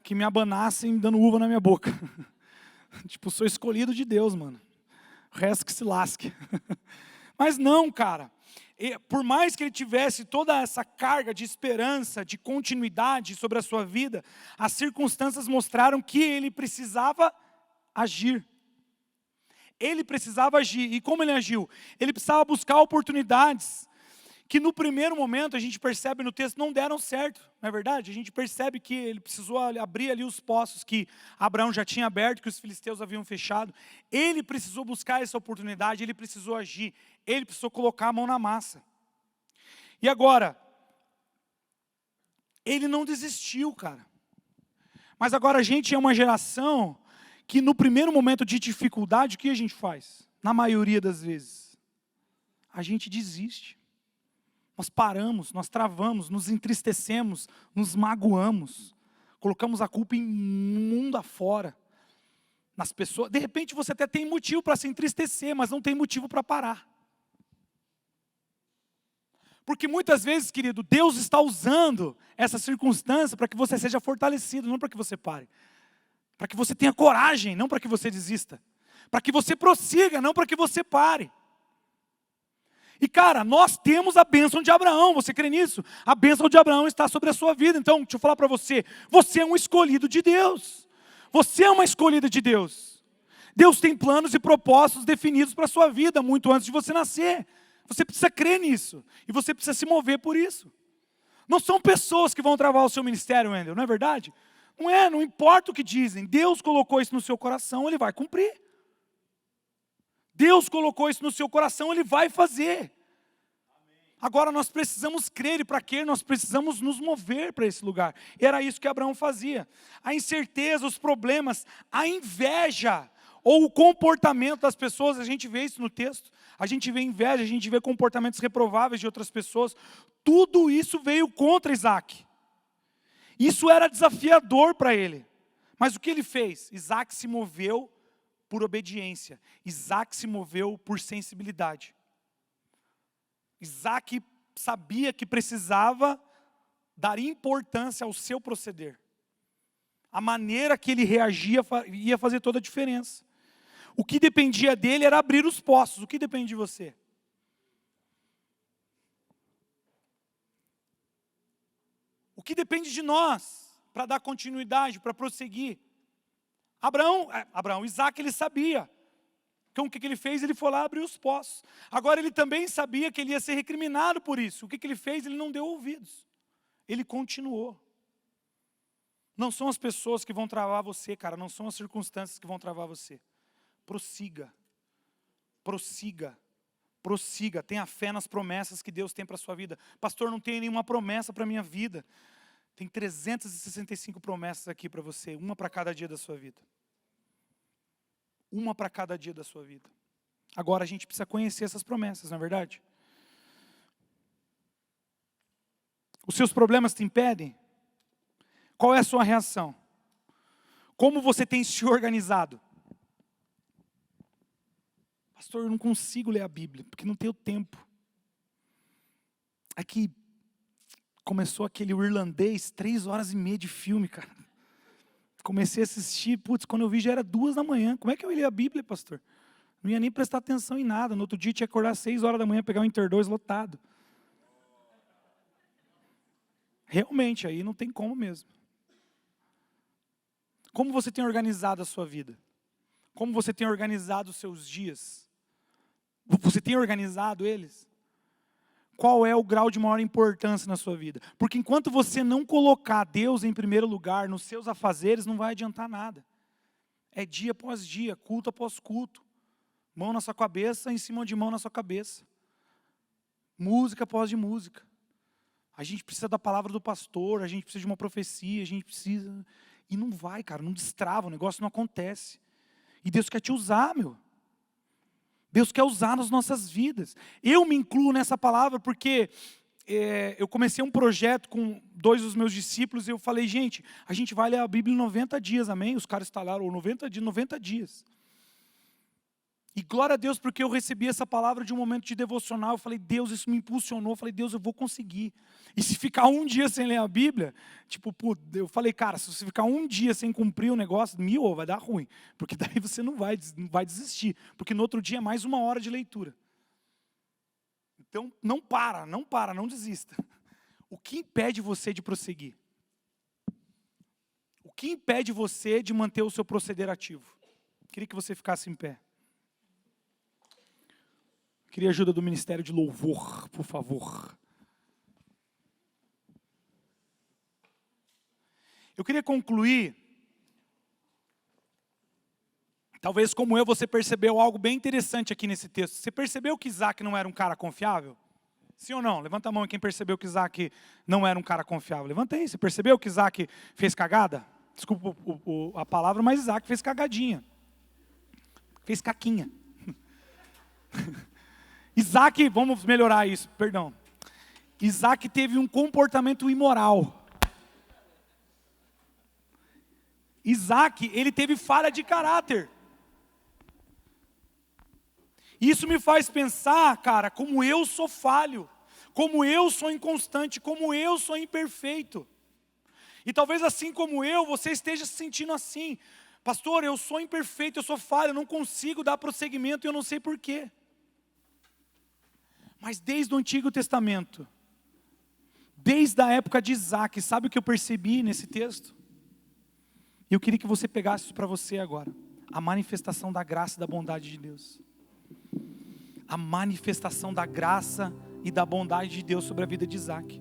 que me abanassem dando uva na minha boca. Tipo, sou escolhido de Deus, mano. O resto que se lasque. Mas não, cara. Por mais que ele tivesse toda essa carga de esperança, de continuidade sobre a sua vida, as circunstâncias mostraram que ele precisava agir. Ele precisava agir. E como ele agiu? Ele precisava buscar oportunidades que no primeiro momento a gente percebe no texto não deram certo, não é verdade? A gente percebe que ele precisou abrir ali os poços que Abraão já tinha aberto, que os filisteus haviam fechado. Ele precisou buscar essa oportunidade, ele precisou agir, ele precisou colocar a mão na massa. E agora, ele não desistiu, cara. Mas agora a gente é uma geração que no primeiro momento de dificuldade, o que a gente faz? Na maioria das vezes, a gente desiste. Nós paramos, nós travamos, nos entristecemos, nos magoamos, colocamos a culpa em mundo afora, nas pessoas. De repente você até tem motivo para se entristecer, mas não tem motivo para parar. Porque muitas vezes, querido, Deus está usando essa circunstância para que você seja fortalecido, não para que você pare. Para que você tenha coragem, não para que você desista. Para que você prossiga, não para que você pare. E cara, nós temos a bênção de Abraão, você crê nisso? A bênção de Abraão está sobre a sua vida. Então, deixa eu falar para você, você é um escolhido de Deus. Você é uma escolhida de Deus. Deus tem planos e propósitos definidos para a sua vida, muito antes de você nascer. Você precisa crer nisso, e você precisa se mover por isso. Não são pessoas que vão travar o seu ministério, Wendel, não é verdade? Não importa o que dizem, Deus colocou isso no seu coração, Ele vai cumprir. Deus colocou isso no seu coração, Ele vai fazer. Agora nós precisamos crer, e para crer nós precisamos nos mover para esse lugar. E era isso que Abraão fazia. A incerteza, os problemas, a inveja, ou o comportamento das pessoas, a gente vê isso no texto. A gente vê inveja, a gente vê comportamentos reprováveis de outras pessoas. Tudo isso veio contra Isaac. Isso era desafiador para ele. Mas o que ele fez? Isaac se moveu por obediência. Isaac se moveu por sensibilidade. Isaac sabia que precisava dar importância ao seu proceder. A maneira que ele reagia ia fazer toda a diferença. O que dependia dele era abrir os poços. O que depende de você? O que depende de nós para dar continuidade, para prosseguir? Isaac, ele sabia. Então o que ele fez? Ele foi lá abrir os poços. Agora ele também sabia que ele ia ser recriminado por isso. O que ele fez? Ele não deu ouvidos. Ele continuou. Não são as pessoas que vão travar você, cara. Não são as circunstâncias que vão travar você. Prossiga. Prossiga. Prossiga. Tenha fé nas promessas que Deus tem para a sua vida. Pastor, não tem nenhuma promessa para a minha vida. Tem 365 promessas aqui para você. Uma para cada dia da sua vida. Uma para cada dia da sua vida. Agora a gente precisa conhecer essas promessas, não é verdade? Os seus problemas te impedem? Qual é a sua reação? Como você tem se organizado? Pastor, eu não consigo ler a Bíblia, porque não tenho tempo. Aqui começou aquele irlandês, 3h30 de filme, cara. Comecei a assistir, quando eu vi já era 2h. Como é que eu ia ler a Bíblia, pastor? Não ia nem prestar atenção em nada. No outro dia tinha que acordar às 6h, pegar o Inter 2 lotado. Realmente, aí não tem como mesmo. Como você tem organizado a sua vida? Como você tem organizado os seus dias? Você tem organizado eles? Qual é o grau de maior importância na sua vida? Porque enquanto você não colocar Deus em primeiro lugar nos seus afazeres, não vai adiantar nada. É dia após dia, culto após culto. Mão na sua cabeça, em cima de mão na sua cabeça. Música após de música. A gente precisa da palavra do pastor, a gente precisa de uma profecia, a gente precisa... E não vai, cara, não destrava, o negócio não acontece. E Deus quer te usar, meu. Deus quer usar nas nossas vidas. Eu me incluo nessa palavra porque eu comecei um projeto com 2 dos meus discípulos e eu falei, gente, a gente vai ler a Bíblia em 90 dias, amém? Os caras instalaram 90 dias. E glória a Deus porque eu recebi essa palavra de um momento de devocional. Eu falei, Deus, isso me impulsionou. Eu falei, Deus, eu vou conseguir. E se ficar um dia sem ler a Bíblia, eu falei, cara, se você ficar um dia sem cumprir o negócio, vai dar ruim. Porque daí você não vai desistir. Porque no outro dia é mais 1 hora de leitura. Então, não desista. O que impede você de prosseguir? O que impede você de manter o seu proceder ativo? Queria que você ficasse em pé. Queria a ajuda do Ministério de Louvor, por favor. Eu queria concluir. Talvez como eu, você percebeu algo bem interessante aqui nesse texto. Você percebeu que Isaac não era um cara confiável? Sim ou não? Levanta a mão quem percebeu que Isaac não era um cara confiável. Levanta aí. Você percebeu que Isaac fez cagada? Desculpa a palavra, mas Isaac fez cagadinha. Fez caquinha. Isaac, vamos melhorar isso, perdão. Isaac teve um comportamento imoral. Isaac, ele teve falha de caráter. Isso me faz pensar, cara, como eu sou falho, como eu sou inconstante, como eu sou imperfeito. E talvez assim como eu, você esteja se sentindo assim. Pastor, eu sou imperfeito, eu sou falho, eu não consigo dar prosseguimento e eu não sei porquê. Mas desde o Antigo Testamento, desde a época de Isaac, sabe o que eu percebi nesse texto? Eu queria que você pegasse isso para você agora. A manifestação da graça e da bondade de Deus. A manifestação da graça e da bondade de Deus sobre a vida de Isaac.